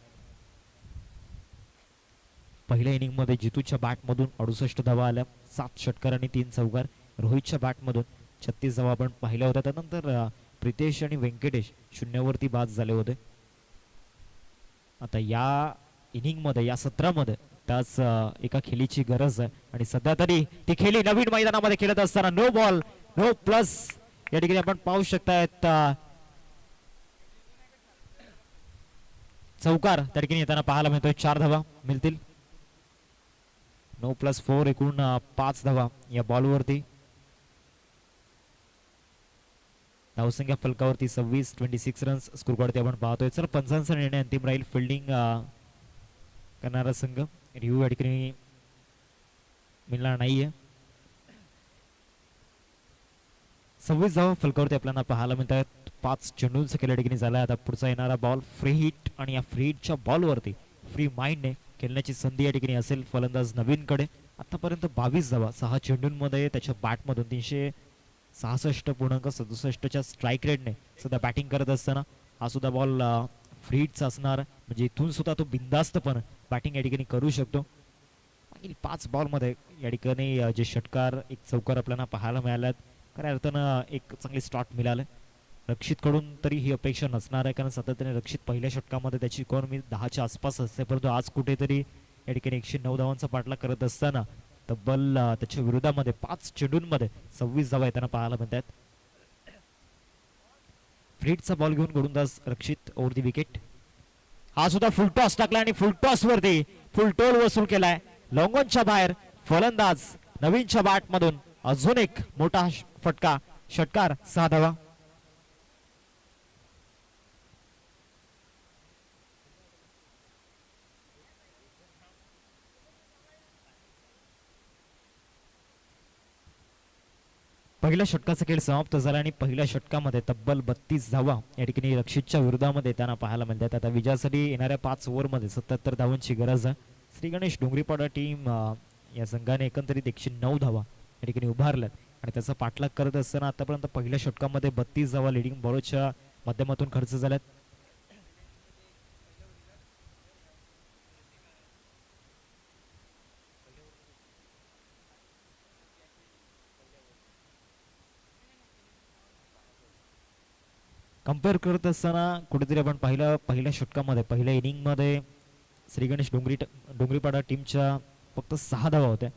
पहिल्या इनिंग मध्ये जितूच्या बॅटमधून 68 धावा आल्या. 7 षटकार आणि 3 चौकार. रोहितच्या बॅटमधून 36 धावा आपण पाहिल्या होत्या. त्यानंतर प्रितेश आणि व्यंकटेश 0वरती बाद झाले होते. आता या इनिंग मध्ये या सत्रामध्ये त्याच एका खेळीची गरज आहे आणि सध्या तरी ती खेळी नवीन मैदानामध्ये खेळत असताना नो बॉल नो प्लस या ठिकाणी आपण पाहू शकतायत. चौकार त्या ठिकाणी येताना पाहायला मिळतोय. 4 धावा मिळतील. नो +4 एकूण 5 धावा या बॉलवरती. धावसंख्या फलकावरती 26 रन्स स्कोर कार्ड आपण पाहतोय. सर पंचांचा निर्णय अंतिम राहील. फिल्डिंग करणारा संघ रिव्ह्यू या ठिकाणी मिळणार नाहीये. 26 धावा फलकावरती आपल्याला पाहायला मिळतात. 5 चेंडूंचा केल्या ठिकाणी झालाय. आता पुढचा येणारा बॉल फ्री हिट आणि या फ्री हिटच्या बॉलवरती फ्री माइंडने खेळण्याची संधी या ठिकाणी असेल फलंदाज नवीनकडे. आतापर्यंत 22 धावा 6 चेंडूंमध्ये त्याच्या बॅटमधून 66.67च्या स्ट्राईक रेटने सध्या बॅटिंग करत असताना हा सुद्धा बॉल फ्री हिटचा असणार, म्हणजे इथून सुद्धा तो बिंदास्तपणे बॅटिंग या ठिकाणी करू शकतो. मागील 5 बॉलमध्ये या ठिकाणी जे षटकार एक चौकार आपल्याला पाहायला मिळाल्यात, खऱ्या अर्थानं एक चांगली स्टार्ट मिळालं. रक्षितकडून तरी ही अपेक्षा नसणार आहे, कारण सातत्याने रक्षित पहिल्या षटकामध्ये त्याची इकॉनॉमी 10च्या आसपास असते, परंतु आज कुठेतरी या ठिकाणी 109 धावांचा पाठलाग करत असताना तब्बल त्याच्या विरोधामध्ये 5 चेंडूंमध्ये 26 धावा येताना पाहायला मिळतात. फ्रीटचा बॉल घेऊन गोलंदाज रक्षित ओव्हर दी विकेट. हा सुद्धा फुल टॉस टाकला आणि फुल टॉस वरती फुल टोल वसूल केलाय. लॉंगॉनच्या बाहेर फलंदाज नवीनच्या बॅट मधून अजून एक मोठा फटका, षटकार, 6 धावा. पहिल्या षटकाचा खेळ समाप्त झाला आणि पहिल्या षटकामध्ये तब्बल 32 धावा या ठिकाणी रक्षितच्या विरोधामध्ये त्यांना पाहायला मिळतात. आता विजयासाठी येणाऱ्या 5 ओव्हरमध्ये 77 धावांची गरज आहे. श्री गणेश डोंगरीपाडा टीम या संघाने एकंदरीत 109 धावा या ठिकाणी उभारल्यात आणि त्याचा पाठलाग करत असताना आतापर्यंत पहिल्या षटकामध्ये 32 धावा लिडिंग बॉलरच्या माध्यमातून खर्च झाल्यात. कम्पेअर करत असताना कुठेतरी आपण पहिल्या षटकामध्ये पहिल्या इनिंगमध्ये श्री गणेश डोंगरीपाडा टीमच्या फक्त 6 धावा होत्या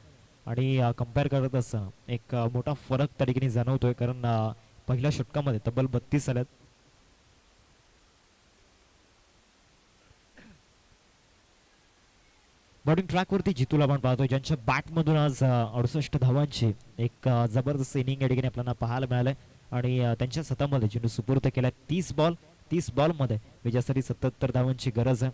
आणि कम्पेअर करत असताना एक मोठा फरक त्या ठिकाणी जाणवतोय, कारण पहिल्या षटकामध्ये तब्बल 32 आल्यात. बॉलिंग ट्रॅकवरती जितूला आपण पाहतोय, ज्यांच्या बॅटमधून आज 68 धावांची एक जबरदस्त इनिंग या ठिकाणी आपल्याला पाहायला मिळालंय आणि त्यांच्या सतामध्ये चेंडू सुपूर्द केला. 30 बॉलमध्ये विजयासाठी 77 धावांची गरज आहे.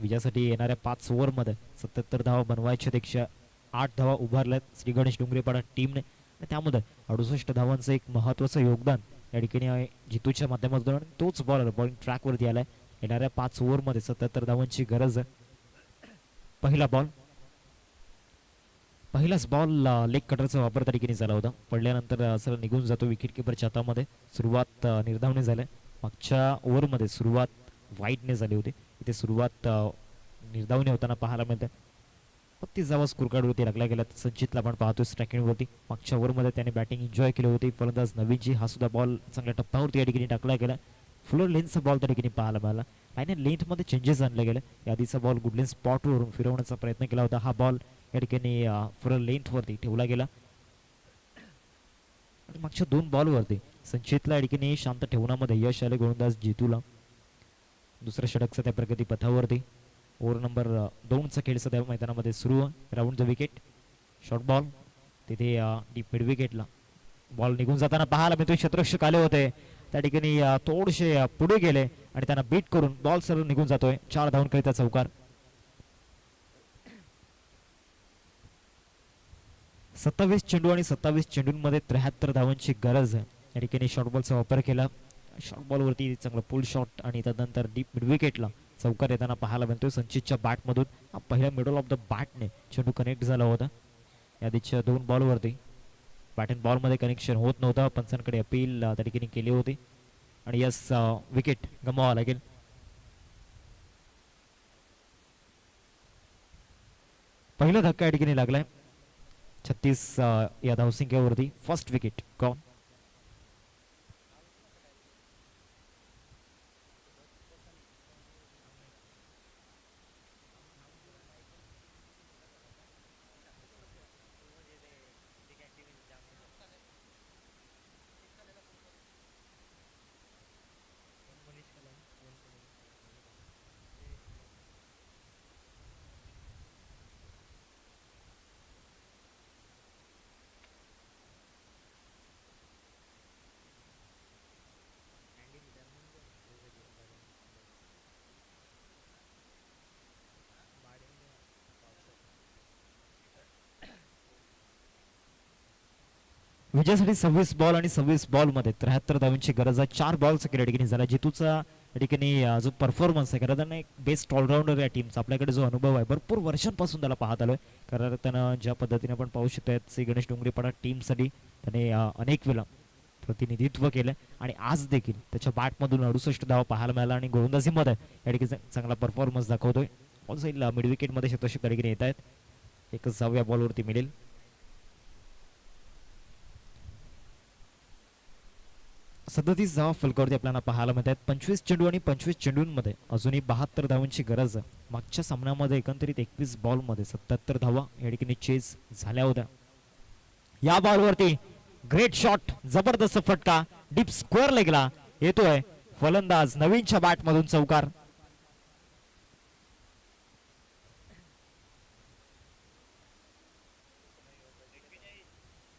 विजयासाठी येणाऱ्या 5 ओव्हरमध्ये 77 धावा बनवायच्या, 108 धावा उभारल्यात श्री गणेश डोंगरीपाडा टीमने आणि त्यामध्ये 68 धावांचं एक महत्त्वाचं योगदान या ठिकाणी जितूच्या माध्यमातून आणि तोच बॉलर बॉलिंग ट्रॅकवरती आलाय. येणाऱ्या 5 ओव्हरमध्ये 77 धावांची गरज आहे. पहिलाच बॉल लेग कटरचा वापर त्या ठिकाणी झाला होता, पडल्यानंतर सरळ निघून जातो विकेट किपरच्या हातामध्ये. सुरुवात निर्धावने झाल्या. मागच्या ओव्हरमध्ये सुरुवात वाईटने झाली होती, इथे सुरुवात निर्धावने होताना पाहायला मिळते. 32 धावा स्कोर कार्डवरती लागल्या गेल्या. संचितला आपण पाहतोय स्ट्रायकिंगवरती. मागच्या ओव्हरमध्ये त्याने बॅटिंग एन्जॉय केली होती. फलंदाज नवीनजी हा सुद्धा बॉल चांगल्या टप्प्यावरती या ठिकाणी टाकला गेला. फुलर लेन्थचा बॉल त्या ठिकाणी पाहायला मिळाला. लाईन लेंथमध्ये चेंजेस आणले गेले. यादीचा बॉल गुडलेन स्पॉटवरून फिरवण्याचा प्रयत्न केला होता. हा बॉल या ठिकाणी फुलर लेंथवरती ठेवला गेला आणि मागच्या 2 बॉलवरती संचितला या ठिकाणी शांत ठेवण्यामध्ये यश आले गोलंदाज जितूला. दुसऱ्या षटक सध्या प्रगती पथावरती. ओव्हर नंबर 2चा खेळ सध्या मैदानामध्ये सुरू आहे. Round the wicket, short ball तिथे डीप मिड विकेटला बॉल निघून जाताना पाहायला मिळतो. क्षेत्ररक्षक आले होते त्या ठिकाणी, थोडेसे पुढे गेले आणि त्यांना बीट करून बॉल सरळ निघून जातोय. 4 धावांकरिता चौकार. 27 चेंडू आणि 27 चेंडूंमध्ये 73 धावांची गरज आहे. या ठिकाणी शॉर्ट बॉलचा वापर केला. शॉर्ट बॉलवरती चांगला पुल शॉट आणि त्यानंतर डीप मिड विकेटला चौकार येताना पाहायला मिळतोय. संचितच्या बॅटमधून पहिल्या मिडल ऑफ द बॅटने चेंडू कनेक्ट झाला होता. यादीच्या 2 बॉलवरती बॅट अँड बॉलमध्ये कनेक्शन होत नव्हतं. पंचांकडे अपील त्या ठिकाणी केली होती आणि यस विकेट गमवावा लागेल. पहिला धक्का या ठिकाणी लागलाय. 36 या धावसंख्येवरती फर्स्ट विकेट गॉन. विजयासाठी 26 बॉल आणि 26 बॉलमध्ये 73 धावांची गरज आहे. 4 बॉलचा खेळ ठिकाणी झाला. जितूचा या ठिकाणी जो परफॉर्मन्स आहे, कारण एक बेस्ट ऑलराऊंडर या टीमचा, आपल्याकडे जो अनुभव आहे भरपूर वर्षांपासून त्याला पाहत आलोय. कारण त्यानं ज्या पद्धतीने आपण पाहू शकतो श्री गणेश डोंगरीपाडा टीमसाठी त्याने अनेक वेळा प्रतिनिधित्व केलं आणि आज देखील त्याच्या बॅटमधून 68 धावा पाहायला मिळाला आणि गोलंदाजीमध्ये या ठिकाणी चांगला परफॉर्मन्स दाखवतोय. ऑल साईड मिड विकेटमध्ये शतक कडे येत आहेत. एकच धाव या बॉलवरती मिळेल. सदतीस धावा फलकावरती आपल्याला पाहायला मिळत आहेत. 25 चेंडू आणि 25 चेंडूंमध्ये अजूनही 72 धावांची गरज आहे. मागच्या सामन्यामध्ये एकंदरीत 21 बॉलमध्ये 77 धावा या ठिकाणी चेस झाल्या होत्या. या बॉलवरती ग्रेट शॉट, जबरदस्त फटका डीप स्क्वेअर लेगला येतोय. फलंदाज नवीनच्या बॅटमधून चौकार.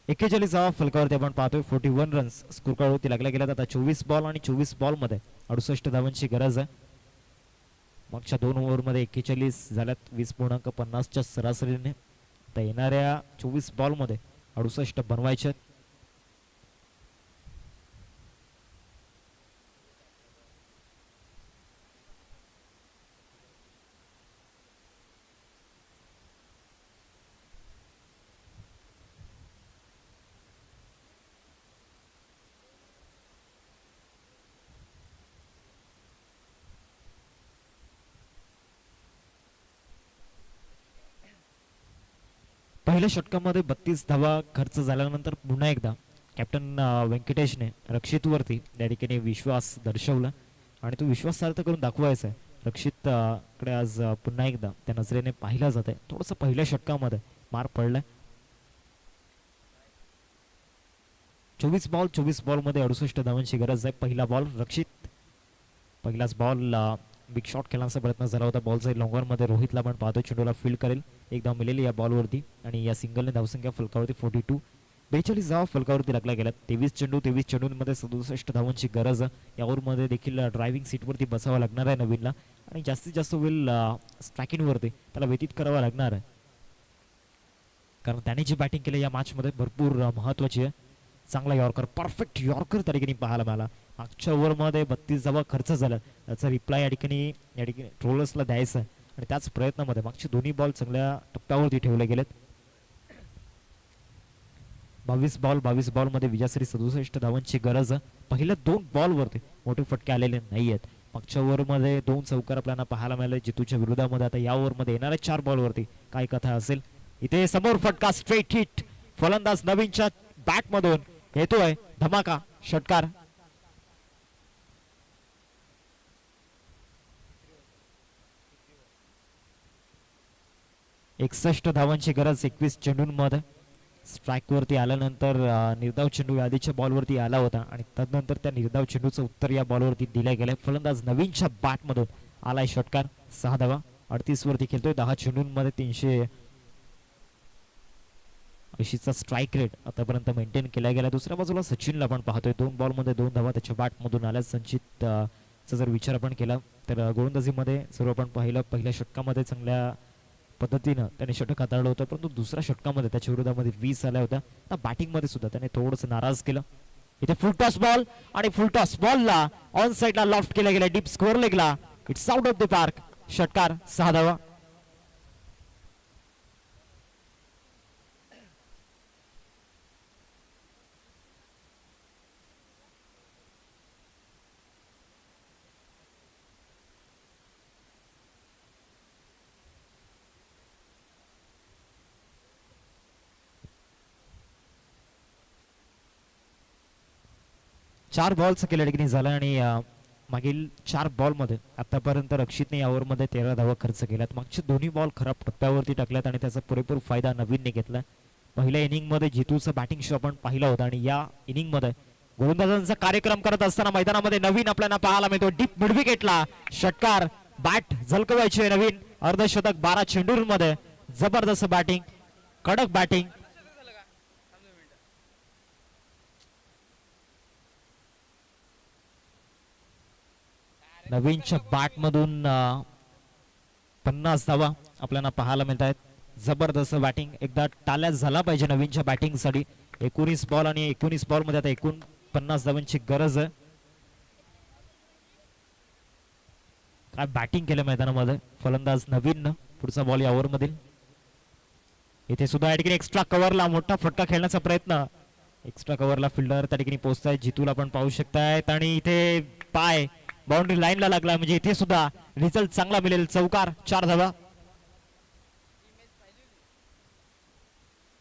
एक्केचाळीस धावा फलकावरती आपण पाहतोय. 41 रन्स स्कोर कार्डवरती लागल्या गेल्यात. आता 24 बॉल आणि 24 बॉल मध्ये 68 धावांची गरज आहे. मागच्या 2 ओव्हरमध्ये 41 झाल्यात 20.50च्या सरासरीने. आता येणाऱ्या 24 बॉल मध्ये 68 बनवायचे. पहिल्या षटकामध्ये 32 धावा खर्च झाल्यानंतर पुन्हा एकदा कॅप्टन व्यंकटेशने रक्षितवरती त्या ठिकाणी विश्वास दर्शवला आणि तो विश्वास सार्थ करून दाखवायचा आहे. रक्षित कडे आज पुन्हा एकदा त्या नजरेने पाहिला जात आहे. थोडंसं पहिल्या षटकामध्ये मार पडलाय. 24 बॉल मध्ये 68 धावांची गरज आहे. पहिला बॉल रक्षित, पहिलाच बॉल बिग शॉट खेळण्याचा प्रयत्न झाला होता. बॉलचा लॉंगर मध्ये रोहितला पण पाहतो चेंडूला फील्ड करेल. एक धाव मिळेल या बॉलवरती आणि या सिंगलने धावसंख्या फलकावरती 42. 42 धावा फलकावरती लागल्या गेल्यात. 23 चेंडूंमध्ये 67 धावांची गरज. या ओव्हरमध्ये देखील ड्रायव्हिंग सीटवरती बसावं लागणार आहे नवीनला आणि जास्तीत जास्त वेळ स्ट्रायकिंगवरती त्याला व्यतीत करावा लागणार आहे, कारण त्याने जी बॅटिंग केली या मॅचमध्ये भरपूर महत्वाची आहे. चांगला यॉर्कर, परफेक्ट यॉर्कर त्या ठिकाणी पाहायला मिळाला. मागच्या ओव्हरमध्ये 32 धावा खर्च झाला. त्याचा रिप्लाय या ठिकाणी ट्रोलर्सला द्यायचा आहे आणि त्याच प्रयत्नामध्ये मागचे दोन्ही बॉल चांगल्या टप्प्यावरती ठेवले गेलेत. 22 बॉल मध्ये विजयासाठी 67 धावांची गरज. पहिल्या 2 बॉलवरती मोठे फटके आलेले नाही आहेत. मागच्या ओव्हरमध्ये 2 चौकार आपल्याला पाहायला मिळाले जितूच्या विरोधामध्ये. आता या ओव्हरमध्ये येणाऱ्या 4 बॉलवरती काय कथा असेल. इथे समोर फटका, स्ट्रेट हिट. फलंदाज नवीनच्या बॅटमधून येतोय धमाका षटकार. एकसष्ट धावांची गरज 21 चेंडूंमध्ये. स्ट्राईक वरती आल्यानंतर निर्धाव चेंडू आधीच्या बॉलवरती आला होता आणि त्यानंतर त्या निर्धाव चेंडूचं उत्तर या बॉलवरती दिलं गेलंय. फलंदाज नवीनच्या बॅटमधून आलाय षटकार. 6 धावा 38 वरती खेळतोय. 10 चेंडूंमध्ये 380चा स्ट्राईक रेट आतापर्यंत मेंटेन केला गेला. दुसऱ्या बाजूला सचिनला आपण पाहतोय 2 बॉलमध्ये 2 धावा त्याच्या बॅटमधून आल्या. संचित चा जर विचार आपण केला तर गोलंदाजीमध्ये सर्व आपण पहिल्या षटकामध्ये चांगल्या पद्धतीनं त्याने षटक हाताळलं होतं, परंतु दुसऱ्या षटकामध्ये त्याच्या विरोधामध्ये 20 आल्या होत्या. आता बॅटिंग मध्ये सुद्धा त्याने थोडंसं नाराज केलं. इथे फुलटॉस बॉल आणि फुलटॉस बॉलला ऑन साइडला लॉफ्ट केला गेला. डीप स्कोअर लेगला. It's out of the park. षटकार. 6 धावा. चार बॉलचं केलं ठिकाणी झालं आणि मागील 4 बॉलमध्ये आतापर्यंत रक्षितने या ओव्हरमध्ये 13 धावा खर्च केल्यात. मागचे दोन्ही बॉल खराब टप्प्यावरती टाकल्यात आणि त्याचा पुरेपूर फायदा नवीनने घेतला. पहिल्या इनिंगमध्ये जितूचं बॅटिंग शो आपण पाहिला होता आणि या इनिंगमध्ये गोलंदाजांचा कार्यक्रम करत असताना मैदानामध्ये नवीन आपल्याला पाहायला मिळतो. डीप मिड विकेटला षटकार. बॅट झलकवायची नवीन. अर्धशतक 12 चेंडूंमध्ये. जबरदस्त बॅटिंग, कडक बॅटिंग. नवीनच्या बॅटमधून 50 धावा आपल्याला पाहायला मिळत आहेत. जबरदस्त बॅटिंग. एकदा टाळ्या झाला पाहिजे नवीनच्या बॅटिंग साठी. 19 बॉल आणि 19 बॉल मध्ये आता एकूण 50 धावांची गरज आहे. काय बॅटिंग केलं मैदानामध्ये फलंदाज नवीन. पुढचा बॉल या ओव्हर मधील. इथे सुद्धा एक्स्ट्रा कव्हरला मोठा फटका खेळण्याचा प्रयत्न. एक्स्ट्रा कव्हरला फिल्डर त्या ठिकाणी पोहोचताय, जितूला पण पाहू शकतायत आणि इथे पाय बाउंड्री लाईनला लागला, म्हणजे इथे सुद्धा रिझल्ट चांगला मिळेल. चौकार, 4 धावा.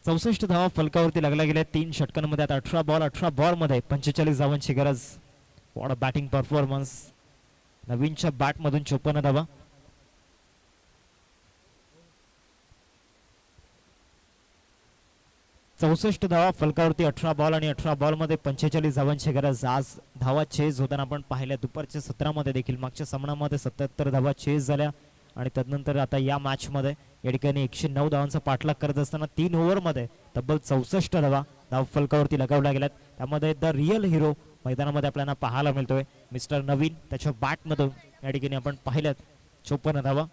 64 धावा फलकावरती लागल्या गेल्या 3 षटकांमध्ये. आता 18 बॉल मध्ये 45 धावांची गरज. What a batting performance. नवीनच्या बॅट मधून 54 धावा. चौसष्ट धावा फलकावरती 18 बॉल आणि 18 बॉल मध्ये 45 धावांची गरज. आज धावा चेज होताना आपण पाहिल्या. दुपारच्या सत्रामध्ये देखील मागच्या सामन्यामध्ये 77 धावा चेज झाल्या आणि तदनंतर आता या मॅच मध्ये या ठिकाणी 109 धावांचा पाठलाग करत असताना 3 ओव्हर मध्ये तब्बल 64 धाव फलकावरती लगावल्या गेल्यात. त्यामध्ये द रिअल हिरो मैदानामध्ये आपल्याला पाहायला मिळतोय, मिस्टर नवीन. त्याच्या बॅट मधून या ठिकाणी आपण पाहिल्यात 54 धावा.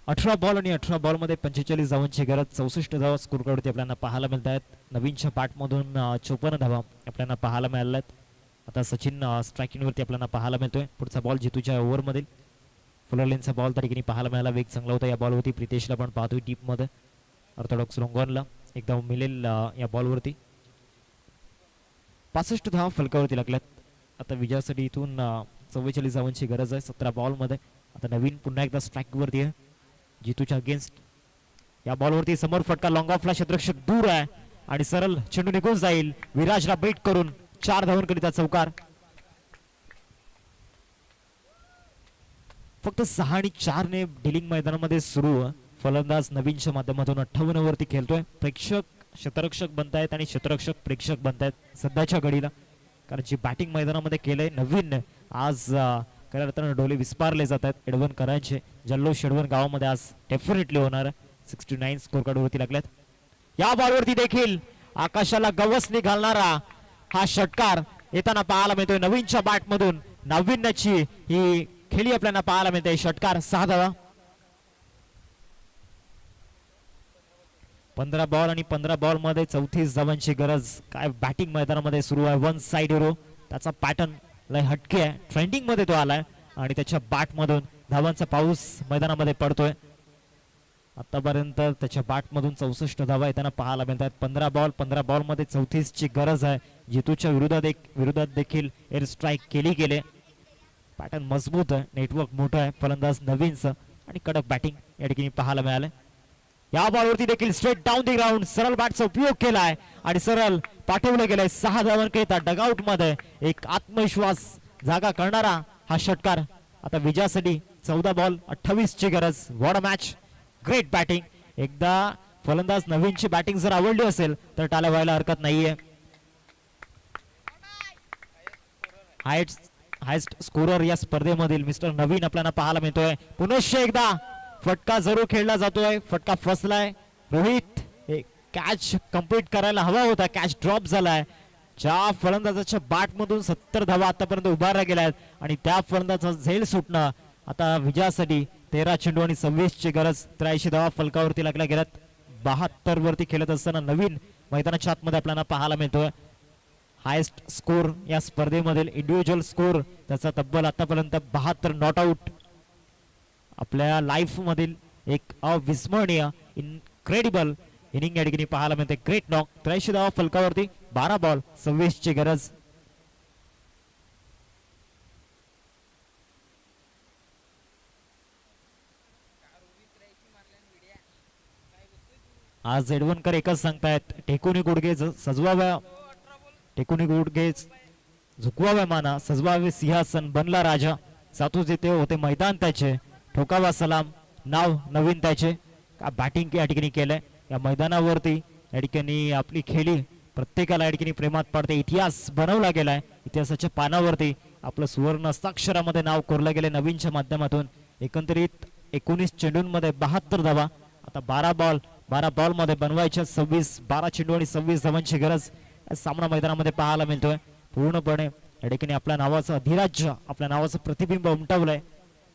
18 बॉल आणि 18 बॉल मध्ये 45 धावांची गरज. 64 धावा स्कोर कार्डवरती आपल्याला पाहायला मिळत आहेत. नवीनच्या बॅटमधून 54 धावा आपल्याला पाहायला मिळाल्या आहेत. आता सचिन स्ट्रायकिंग वरती आपल्याला पाहायला मिळतोय. पुढचा बॉल जितूच्या ओव्हर मधील फुलरलेनचा बॉल त्या ठिकाणी पाहायला मिळाला. वेग चांगला होता या बॉलवरती. प्रितेशला पण पाहतोय डीप मध्ये. ऑर्थोडॉक्स लोंगॉनला एकदा मिळेल या बॉलवरती. 65 धावा फलकावरती लागल्यात. आता विजयासाठी इथून 44 धावांची गरज आहे 17 बॉल मध्ये. आता नवीन पुन्हा एकदा स्ट्राईक वरती आहे जितूच्या अगेन्स्ट. या बॉलवरती समोर फटका, लॉंग ऑफला क्षेत्ररक्षक दूर आहे आणि सरळ चेंडू निघून जाईल. विराजला बेट करून 4 धावांकरिता चौकार. फक्त 6 आणि 4 ने डिलिंग मैदानामध्ये सुरू. फलंदाज नवीनच्या माध्यमातून 58 वरती खेळतोय. प्रेक्षक क्षेत्ररक्षक बनतायत आणि क्षेत्ररक्षक प्रेक्षक बनतायत सध्याच्या घडीला, कारण जी बॅटिंग मैदानामध्ये केलंय नवीन आज खऱ्या अर्थानं डोले विस्पारले जात आहेत एडवणकरांचे. जल्लोष एडवण गावामध्ये आज डेफिनेटली होणार. 69 स्कोर कार्ड वरती लागल्यात. या बॉलवरती देखील आकाशाला गवसणी घालणारा हा षटकार येताना पाहायला मिळतोय नवीनच्या बॅट मधून. नाविन्याची ही खेळी आपल्याला पाहायला मिळते. षटकार, 6 धावा. 15 बॉल आणि 15 बॉल मध्ये 34 धावांची गरज. काय बॅटिंग मैदानामध्ये सुरू आहे. 1 साइड हिरो, त्याचा पॅटर्न लय हटके आहे. ट्रेंडिंग मध्ये तो आलाय आणि त्याच्या बॅट मधून धावांचा पाऊस मैदानामध्ये पडतोय. आतापर्यंत त्याच्या बॅट मधून 64 धावा येताना पाहायला मिळतात. 15 बॉल मध्ये 34 ची गरज आहे. जितूच्या विरोधात देखील एअर स्ट्राईक केली गेले. पॅटर्न मजबूत आहे, नेटवर्क मोठं आहे फलंदाज नवीनचं आणि कडक बॅटिंग या ठिकाणी पाहायला मिळालं. या बॉलवरती देखील स्ट्रेट डाऊन दी ग्राउंड सरळ बॅटचा उपयोग केलाय आणि सरळ पाठवलं गेलंय. 6 धावांकरिता डगआउट मध्ये एक आत्मविश्वास जागा करणारा हा षटकार. आता विजयासाठी 14 बॉल 28 ची गरज. What a match, great batting. एकदा फलंदाज नवीनची बॅटिंग जर आवडली असेल तर टाळ्या व्हायला हरकत नाहीये. हायस्ट स्कोरर या स्पर्धेमधील मिस्टर नवीन आपल्याला पाहायला मिळतोय. पुनश्च एकदा फटका जरूर खेळला जातोय. फटका फसलाय. रोहित कॅच कंप्लीट करायला हवा होता, कॅच ड्रॉप झालाय. ज्या फलंदाजाच्या बॅट मधून 70 धावा आतापर्यंत उभारल्या गेल्यात आणि त्या फलंदाजाचा झेल सुटणं. आता विजयासाठी 13 चेंडू आणि 26 ची गरज. 83 धावा फलकावरती लागल्या गेल्यात. 72 वरती खेळत असताना नवीन मैदानाच्या आतमध्ये आपल्याला पाहायला मिळतोय. हायस्ट स्कोर या स्पर्धेमधील इंडिव्हिज्युअल स्कोर त्याचा तब्बल आतापर्यंत 72 नॉट आउट. आपल्या लाईफ मधील एक अविस्मरणीय इनक्रेडिबल इनिंग या ठिकाणी पाहायला मिळते. Great knock. 83 धावा फलकावरती. 12 बॉल 26 ची गरज. आज एडवणकर एकच सांगतायत, टेकुनी गुडघे सजवाव्या, टेकुनी गुडघे झुकवाव्या माना, सजवावे सिंहासन, बनला राजा. सातू जिथे होते मैदान त्याचे, ठोकावा सलाम, नाव नवीन त्याचे. का बॅटिंग या ठिकाणी केलंय या मैदानावरती. या ठिकाणी आपली खेळी प्रत्येकाला या ठिकाणी प्रेमात पडते. इतिहास बनवला गेलाय. इतिहासाच्या पानावरती आपलं सुवर्ण हस्ताक्षरामध्ये नाव कोरलं गेले नवीनच्या माध्यमातून. एकंदरीत 19 चेंडूंमध्ये 72 धावा. आता 12 बॉल मध्ये बनवायच्या 12 चेंडू आणि 26 धावांची गरज सामना मैदानामध्ये पाहायला मिळतोय. पूर्णपणे या ठिकाणी आपल्या नावाचं अधिराज्य, आपल्या नावाचं प्रतिबिंब उमटवलंय.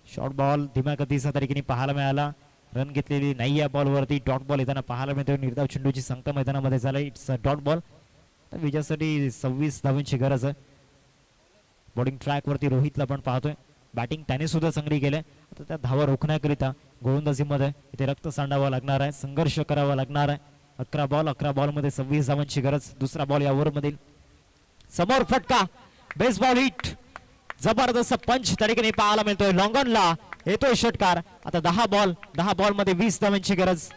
शॉर्ट बॉल धीम्या गतीचा त्या ठिकाणी पाहायला मिळाला. रन घेतलेली नाही या बॉलवरती. डॉट बॉल येताना पाहायला मिळतोय. निर्धाव चेंडूची संख्या मैदानामध्ये झालाय. It's dot ball. तर विजयासाठी 26 धावांची गरज आहे. बॉलिंग ट्रॅक वरती रोहितला पण पाहतोय. बॅटिंग त्याने सुद्धा चांगली केली. आता त्या धावा रोखण्याकरिता गोलंदाजीमध्ये इथे रक्त सांडावा लागणार आहे. संघर्ष करावा लागणार आहे. 11 बॉल मध्ये 26 धावांची गरज. दुसरा बॉल या ओव्हर मधील. समोर फटका. Baseball hit. जबरदस्त पंच त्या ठिकाणी पाहायला मिळतोय. लॉंगॉनला येतोय षटकार. आता 10 बॉल मध्ये 20 धावांची गरज.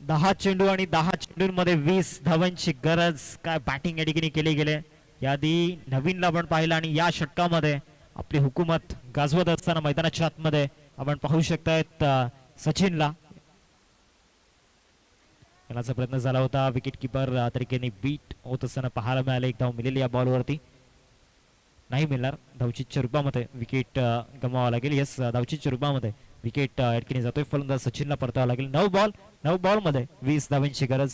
दहा चेंडू आणि 10 चेंडूंमध्ये 20 धावांची गरज. काय बॅटिंग या ठिकाणी केली गेले. याआधी नवीनला पण पाहिलं आणि या षटकामध्ये आपली हुकूमत गाजवत असताना मैदानाच्या आतमध्ये आपण पाहू शकतायत सचिनला. खेळाचा प्रयत्न झाला होता. विकेट किपर तरीकेने बीट होत असताना पाहायला मिळाले. एक धाव मिळाली या बॉलवरती. नाही मिळणार. धावचीतच्या रूपामध्ये विकेट गमवावा लागेल. यस, धावचीतच्या रूपामध्ये विकेट या ठिकाणी जातोय. फलंदाज सचिनला परतावा लागेल. 9 बॉल मध्ये 20 धावांची गरज.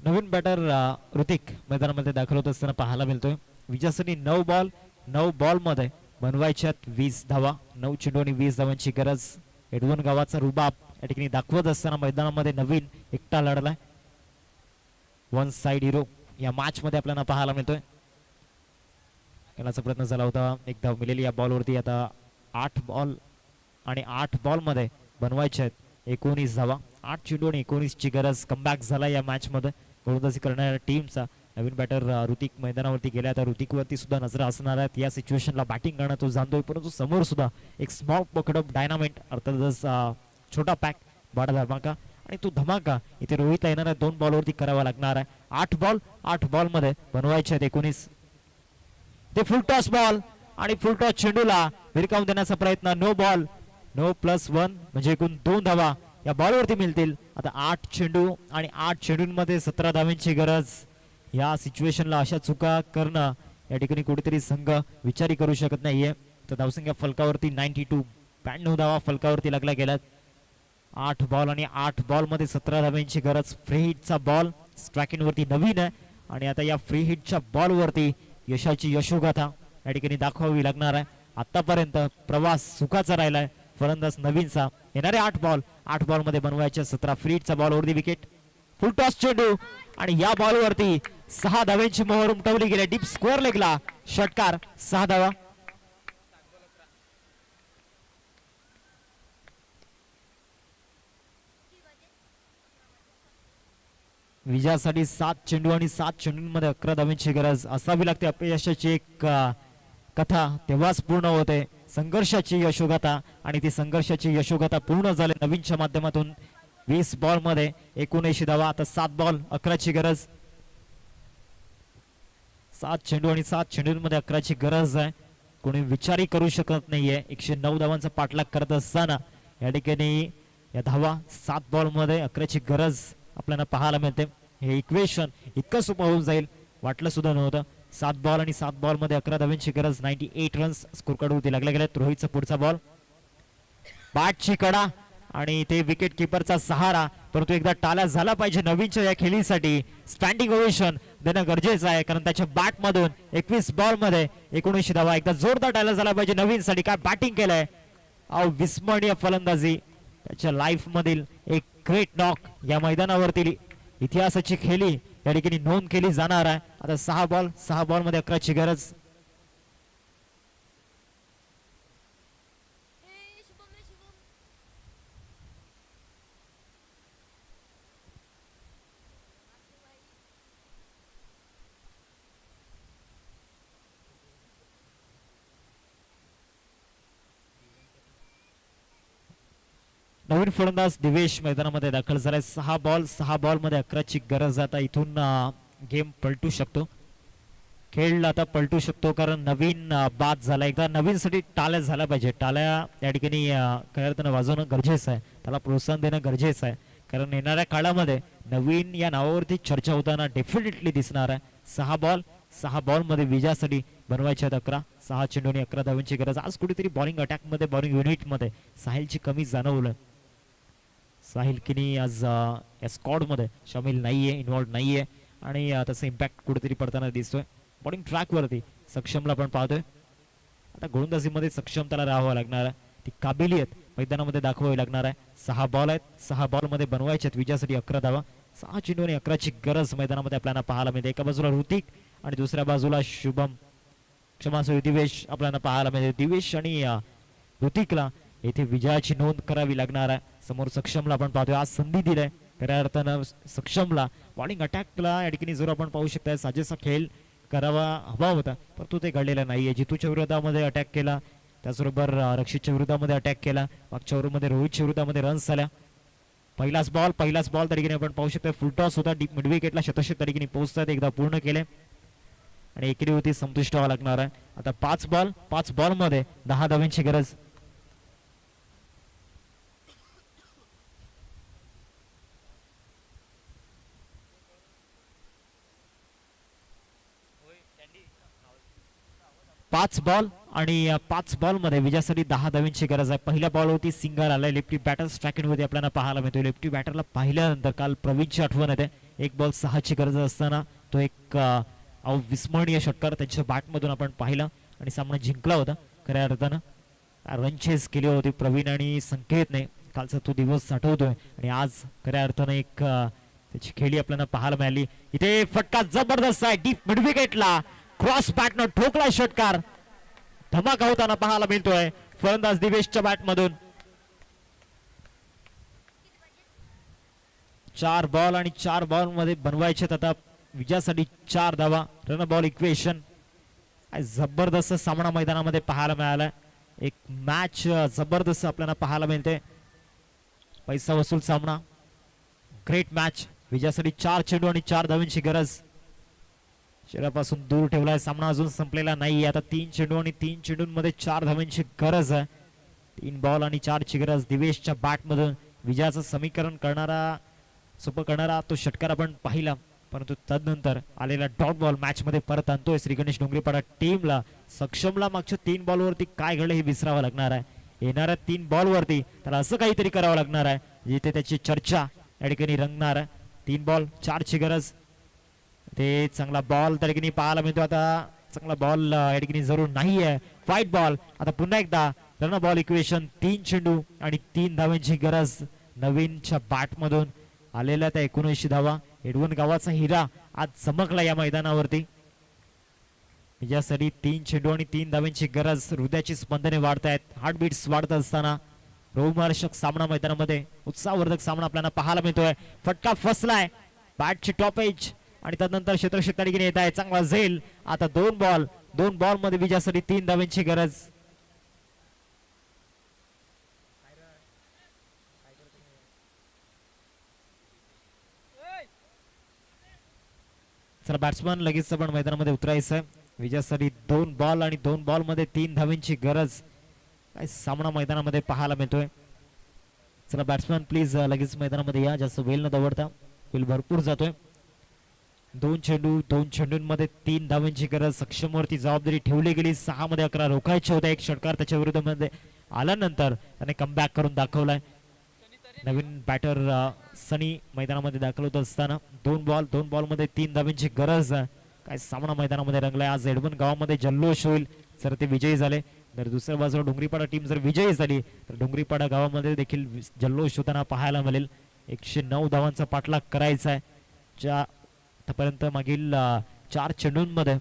नवीन बॅटर ऋतिक मैदानामध्ये दाखल होत असताना पाहायला मिळतोय. विजयासाठी 9 बॉल मध्ये बनवायच्यात 20 धावा. 9 चेंडू आणि 20 धावांची गरज. एडवन गावाचा रुबाब या ठिकाणी दाखवत असताना मैदानामध्ये नवीन एकटा लढलाय. वन साइड हिरो या मॅच मध्ये आपल्याला पाहायला मिळतोय. खेळाचा प्रयत्न झाला होता. एक धाव मिळाली या बॉलवरती. आता 8 बॉल मध्ये बनवायचे आहेत 19 धावा. 8 चेंडू आणि 19 ची गरज. कमबॅक झाला या मॅच मध्ये गोलंदाजी करणाऱ्या टीमचा. नवीन बॅटर ऋतिक मैदानावरती गेला. तर ऋतिकवरती सुद्धा नजर असणार आहेत. या सिच्युएशनला बॅटिंग करणं तो जाणतोय. परंतु समोर सुद्धा एक स्मॉल पकडअप डायनामेट अर्थातच छोटा पॅक बडा धमाका आणि तो धमाका इथे रोहितला येणाऱ्या 2 बॉलवरती करावा लागणार आहे. 8 बॉल मध्ये बनवायचे आहेत 19. ते फुल टॉस बॉल आणि फुल टॉस चेंडूला भिरकावून देण्याचा प्रयत्न. No ball. नो +1 म्हणजे एकूण 2 धावा या बॉलवरती मिळतील. आता 8 चेंडू आणि 8 चेंडूंमध्ये 17 धावांची गरज. या सिच्युएशनला अशा चुका करणं या ठिकाणी कुठेतरी संघ विचारी करू शकत नाहीये. तर धावसंख्या फलकावरती 92 धावा फलकावरती लागल्या गेल्यात. 8 बॉल आणि 8 बॉल मध्ये 17 धावांची गरज. फ्री हिटचा बॉल स्ट्रायकिंग वरती नवीन आहे आणि आता या फ्री हिटच्या बॉल वरती यशाची यशोगाथा या ठिकाणी दाखवावी लागणार आहे. आतापर्यंत प्रवास सुखाचा राहिलाय फलंदाज नवीनचा. येणारे 8 बॉल मध्ये बनवायचे 17. फ्री हिटचा बॉल वरती विकेट. फुल टॉस चेंडू आणि या बॉल वरती 6 धावांची मोहर उमटवली गेली. डीप स्क्वेअर लेगला षटकार. 6 धावा. विजयासाठी 7 चेंडू आणि 7 चेंडूंमध्ये 11 धावांची गरज. असावी लागते अपयशाची एक कथा तेव्हाच पूर्ण होते संघर्षाची यशोगाथा आणि ती संघर्षाची यशोगाथा पूर्ण झाली नवीनच्या माध्यमातून. 20 बॉल मध्ये 79 धावा. आता 7 बॉल 11 ची गरज. 7 चेंडू आणि 7 चेंडूंमध्ये 11 ची गरज आहे. कोणी विचारही करू शकत नाहीये. 109 धावांचा पाठलाग करत असताना या ठिकाणी या धावा 7 बॉल मध्ये 11 ची गरज आपल्याला पाहायला मिळते. हे इक्वेशन इतकं सोपं होऊन जाईल वाटलं सुद्धा नव्हतं. 7 बॉल आणि 7 बॉल मध्ये 11 धावांची गरज. 98 रन्स स्कोर कार्ड होती लागल्या गेल्यात. रोहितचा पुढचा बॉल. बॅटची कडा आणि ते विकेट किपरचा सहारा. परंतु एकदा टाळ्या झाला पाहिजे नवीनच्या या खेळीसाठी. स्टँडिंग ओवेशन देणं गरजेचं आहे कारण त्याच्या बॅट मधून 21 बॉल मध्ये 19 धावा. एकदा जोरदार टाळ्या झाला पाहिजे नवीनसाठी. काय बॅटिंग केलंय. अविस्मरणीय फलंदाजी. त्याच्या लाईफ मधील एक ग्रेट नॉक या मैदानावरती इतिहासाची खेळी या ठिकाणी नोंद केली जाणार आहे. आता 6 बॉल मध्ये 11 ची गरज. नवीन फलंदाज दिवेश मैदानामध्ये दाखल झालाय. 6 बॉल मध्ये 11 ची गरज. आता इथून गेम पलटू शकतो. खेळ आता पलटू शकतो कारण नवीन बाद झाला. एकदा नवीन साठी टाळ्या झाल्या पाहिजे. टाळ्या या ठिकाणी खऱ्या अर्थानं वाजवणं गरजेचं आहे. त्याला प्रोत्साहन देणं गरजेचं आहे कारण येणाऱ्या काळामध्ये नवीन या नावावरती चर्चा होताना डेफिनेटली दिसणार आहे. 6 बॉल मध्ये विजयासाठी बनवायचे आहेत 11. 6 चेंडू आणि 11 धावांची गरज. आज कुठेतरी बॉलिंग अटॅक मध्ये बॉलिंग युनिट मध्ये साहिलची कमी जाणवलं. साहिल किनी आज या स्क्वॉड मध्ये शामिल नाहीये, इन्व्हॉल्व नाहीये आणि त्याचा इम्पॅक्ट कुठेतरी पडताना दिसतोय. बॉलिंग ट्रॅक वरती सक्षमला पण पाहतोय. आता गोलंदाजीमध्ये सक्षम त्याला राहावं लागणार आहे. ती काबिलियत मैदानामध्ये दाखवावी लागणार आहे. 6 बॉल आहेत. 6 बॉल मध्ये बनवायचे आहेत विजयासाठी 11 धावा. 6 चेंडू आणि 11ची गरज मैदानामध्ये आपल्याला पाहायला मिळते. एका बाजूला ऋतिक आणि दुसऱ्या बाजूला शुभम दिवेश आपल्याला पाहायला मिळते. दिवेश आणि ऋतिकला येथे विजयाची नोंद करावी लागणार आहे. समोर सक्षमला आपण पाहतोय. आज संधी दिलाय खऱ्या अर्थानं सक्षमला. बॉलिंग अटॅकला या ठिकाणी जर आपण पाहू शकता साजेसा खेळ करावा हवा होता परंतु ते घडलेला नाहीये. जितूच्या विरोधामध्ये अटॅक केला, त्याचबरोबर रक्षितच्या विरोधामध्ये अटॅक केला. मागच्या ओव्हरमध्ये रोहितच्या विरोधामध्ये रन्स झाल्या. पहिलाच बॉल त्या ठिकाणी आपण पाहू शकता. फुलटॉस होता. मिड विकेटला शतशत त्या ठिकाणी पोहोचतात. एकदा पूर्ण केले आणि एकेरी होती संतुष्ट व्हावं लागणार आहे. आता 5 बॉल मध्ये 10 धावांची गरज. पाच बॉल आणि 5 बॉल मध्ये विजयासाठी 10 धावांची गरज आहे. पहिल्या बॉल होती सिंगल आलाय. लेफ्टी बॅटर स्ट्राईक मध्ये आपल्याला पाहायला मिळतो. लेफ्टी बॅटरला पाहिल्यानंतर काल प्रवीणची आठवण येते. 1 बॉल 6ची गरज असताना तो एक अविस्मरणीय षटकार त्याच्या बॅटमधून आपण पाहिला आणि सामना जिंकला होता. खऱ्या अर्थानं रन चेस केली होती प्रवीण आणि संकेतने. कालचा तो दिवस आठवतोय आणि आज खऱ्या अर्थानं एक त्याची खेळी आपल्याला पाहायला मिळाली. इथे फटका जबरदस्त आहे. डीप मिड विकेटला क्रॉस बॅटनं ठोकला षटकार. धमाका होताना पाहायला मिळतोय फलंदाज दिवेशच्या बॅटमधून. 4 बॉल आणि 4 बॉल मध्ये बनवायचे आता विजयासाठी 4 धावा. Run ball equation. जबरदस्त सामना मैदानामध्ये पाहायला मिळाला. एक मॅच जबरदस्त आपल्याला पाहायला मिळते. पैसा वसूल सामना. Great match. विजयासाठी 4 चेंडू आणि 4 धावांची गरज. शरीरापासून दूर ठेवलाय. सामना अजून संपलेला नाही. आता 3 चेंडू आणि 3 चेंडूंमध्ये 4 धावांची गरज आहे. 3 बॉल आणि 4ची गरज. दिवेशच्या बॅटमधून विजयाचं समीकरण सोपं करणारा तो षटकार आपण पाहिला परंतु तदनंतर आलेला डॉट बॉल मॅच मध्ये परत आणतोय श्री गणेश डोंगरीपाडा टीमला. सक्षमला मागच्या 3 बॉलवरती काय घडलं हे विसरावं लागणार आहे. येणाऱ्या 3 बॉलवरती त्याला असं काहीतरी करावं लागणार आहे जिथे त्याची चर्चा या ठिकाणी रंगणार आहे. 3 बॉल 4ची गरज. ते चांगला बॉल त्या ठिकाणी पाहायला मिळतो. आता चांगला बॉल या ठिकाणी जरूर नाही आहे. Fight ball. आता पुन्हा एकदा रन बॉल इक्वेशन. 3 चेंडू आणि 3 धावांची गरज. नवीनच्या बॅटमधून आलेल्या त्या 79 धावा. एडवन गावाचा हिरा आज चमकला या मैदानावरती. यासाठी 3 चेंडू आणि 3 धावांची गरज. हृदयाची स्पंदने वाढतायत. हार्टबीट्स वाढत असताना रोमहर्षक सामना मैदानामध्ये उत्साहवर्धक सामना आपल्याला पाहायला मिळतोय. फटका फसलाय. बॅटची टॉप एज आणि त्यानंतर क्षेत्ररक्षक ठिकाणी येत आहे. चांगला झेल. आता 2 बॉल मध्ये विजयासाठी 3 धावांची गरज. चला बॅट्समन लगेच पण मैदानामध्ये उतरायचं आहे. विजयासाठी 2 बॉल आणि 2 बॉल मध्ये 3 धावांची गरज. काय सामना मैदानामध्ये पाहायला मिळतोय. चला बॅट्समन प्लीज लगेच मैदानामध्ये या. जास्त वेळ न दवडता. वेळ भरपूर जातोय. 2 चेंडूंमध्ये 3 धावांची गरज. सक्षमवरती जबाबदारी ठेवली गेली. 6 मध्ये 11 रोखायचे होते. एक षटकार त्याच्या विरोधामध्ये आल्यानंतर त्याने कमबॅक करून दाखवलाय. नवीन बॅटर सनी मैदानामध्ये दाखल होत असताना 2 बॉल मध्ये 3 धावांची गरज. काय सामना मैदानामध्ये रंगलाय. आज एडमन गावामध्ये जल्लोष होईल जर ते विजयी झाले. तर दुसऱ्या बाजूला डोंगरीपाडा टीम जर विजयी झाली तर डोंगरीपाडा गावामध्ये देखील जल्लोष होताना पाहायला मिळेल. 109 धावांचा पाठलाग करायचा आहे. आतापर्यंत मागील 4 चेंडूंमध्ये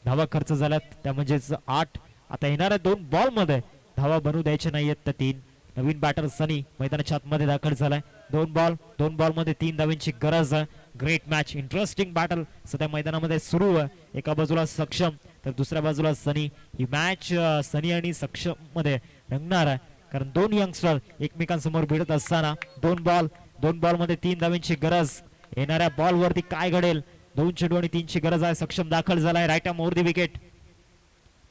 धावा खर्च झाल्यात त्या म्हणजेच 8. आता येणाऱ्या 2 बॉल मध्ये धावा बनवू द्यायचे नाहीयेत त्या 3. नवीन बॅटर सनी मैदानाच्या आतमध्ये दाखल झालाय. 2 बॉल मध्ये 3 धावांची गरज. Great match. इंटरेस्टिंग बॅटल सध्या मैदानामध्ये सुरू आहे. एका बाजूला सक्षम तर दुसऱ्या बाजूला सनी. ही मॅच सनी आणि सक्षम मध्ये रंगणार आहे कारण 2 यंगस्टर एकमेकांसमोर भिडत असताना 2 बॉल मध्ये 3 धावांची गरज. येणाऱ्या बॉल वरती काय घडेल 2 चेंडू आणि 3 ची गरज आहे. सक्षम दाखल झालाय. Right arm over the wicket.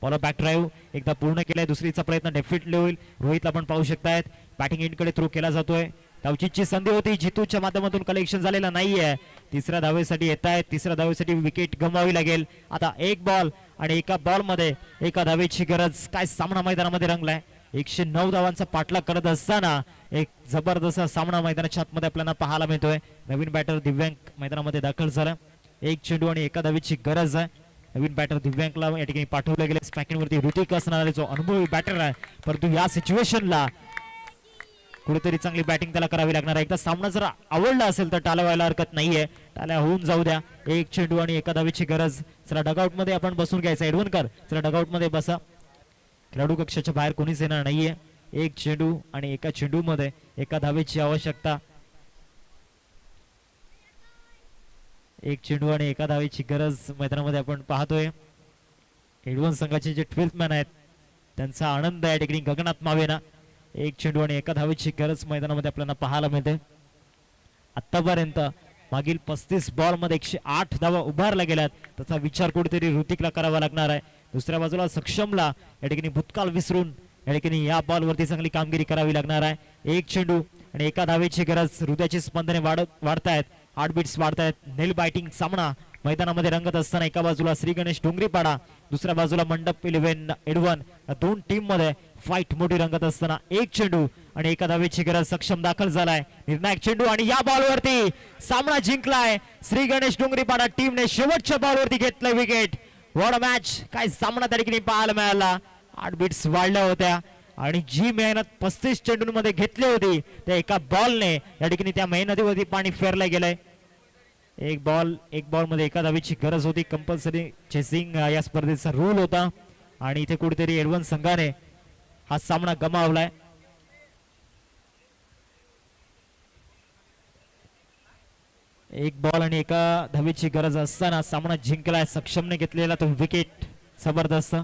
Follow back drive एकदा पूर्ण केलाय. दुसरीचा प्रयत्न डेफिनेटली होईल. रोहितला पण पाहू शकतायत. बॅटिंग एंडकडे थ्रो केला जातोय. धावचीची संधी होती. जितूच्या माध्यमातून कलेक्शन झालेला नाहीये. तिसऱ्या धावेसाठी येत आहेत. तिसऱ्या धावेसाठी विकेट गमवावी लागेल. आता एक बॉल आणि एका बॉल मध्ये एका धावेची गरज. काय सामना मैदानामध्ये रंगलाय. 109 धावांचा पाठलाग करत असताना एक जबरदस्त सामना मैदानाच्या आतमध्ये आपल्याला पाहायला मिळतोय. नवीन बॅटर दिव्यांग मैदानामध्ये दाखल झाला. 1 चेंडू आणि एका धावेची गरज आहे. नवीन बॅटर दिव्यांगला या ठिकाणी पाठवलं गेलं. स्पॅकिंग वरती ऋतिक असणारा जो अनुभवी बॅटर आहे, परंतु या सिच्युएशनला कुठेतरी चांगली बॅटिंग त्याला करावी लागणार आहे. एकदा सामना जर आवडला असेल तर टाळा व्हायला हरकत नाहीये. टाळ्या होऊन जाऊ द्या. 1 चेंडू आणि एका धावेची गरज. चला डगआउट मध्ये आपण बसून घ्यायचं. एडवणकर चला डगआउट मध्ये बसा. खेळाडू कक्षाच्या बाहेर कोणीच येणार नाहीये. 1 चेंडू आणि एका चेंडू मध्ये एका धावेची आवश्यकता. 1 चेंडू आणि एका धावेची गरज मैदानामध्ये आपण पाहतोय. एडवन संघाचे जे 12th मॅन आहेत त्यांचा आनंद या ठिकाणी गगनात मावेना. 1 चेंडू आणि एका धावेची गरज मैदानामध्ये आपल्याला पाहायला मिळते. आतापर्यंत मागील 35 बॉल मध्ये 108 धावा उभारल्या गेल्यात. त्याचा विचार कुठेतरी ऋतिकला करावा लागणार आहे. दुसऱ्या बाजूला सक्षमला या ठिकाणी भूतकाळ विसरून या ठिकाणी या बॉल वरती चांगली कामगिरी करावी लागणार आहे. 1 चेंडू आणि एका धावेची गरज. हृदयाची स्पंदने वाढतायत. हार्टबीट्स वाढतायत. नेल बायटिंग सामना मैदानामध्ये रंगत असताना एका बाजूला श्री गणेश डोंगरीपाडा, दुसऱ्या बाजूला मंडप 11 एडवन, दोन टीम मध्ये फाईट मोठी रंगत असताना 1 चेंडू आणि एका धावेची गरज. सक्षम दाखल झालाय. निर्णायक चेंडू आणि या बॉलवरती सामना जिंकलाय श्री गणेश डोंगरीपाडा टीमने. शेवटच्या बॉलवरती घेतलंय विकेट. What a match. काय सामना त्या ठिकाणी पाहायला मिळाला. हार्टबीट्स वाढल्या होत्या आणि जी मेहनत 35 चेंडूंमध्ये घेतली होती त्या एका बॉलने या ठिकाणी त्या मेहनतीवरती पाणी फेरलं गेलंय. एक बॉल मध्ये एका धावेची गरज होती. कंपल्सरी चेसिंग या स्पर्धेचा रूल होता आणि इथे कुठेतरी एडवन संघाने हा सामना गमावलाय. एक बॉल आणि एका धावेची गरज असताना सामना जिंकलाय. सक्षमने घेतलेला तो विकेट जबरदस्त.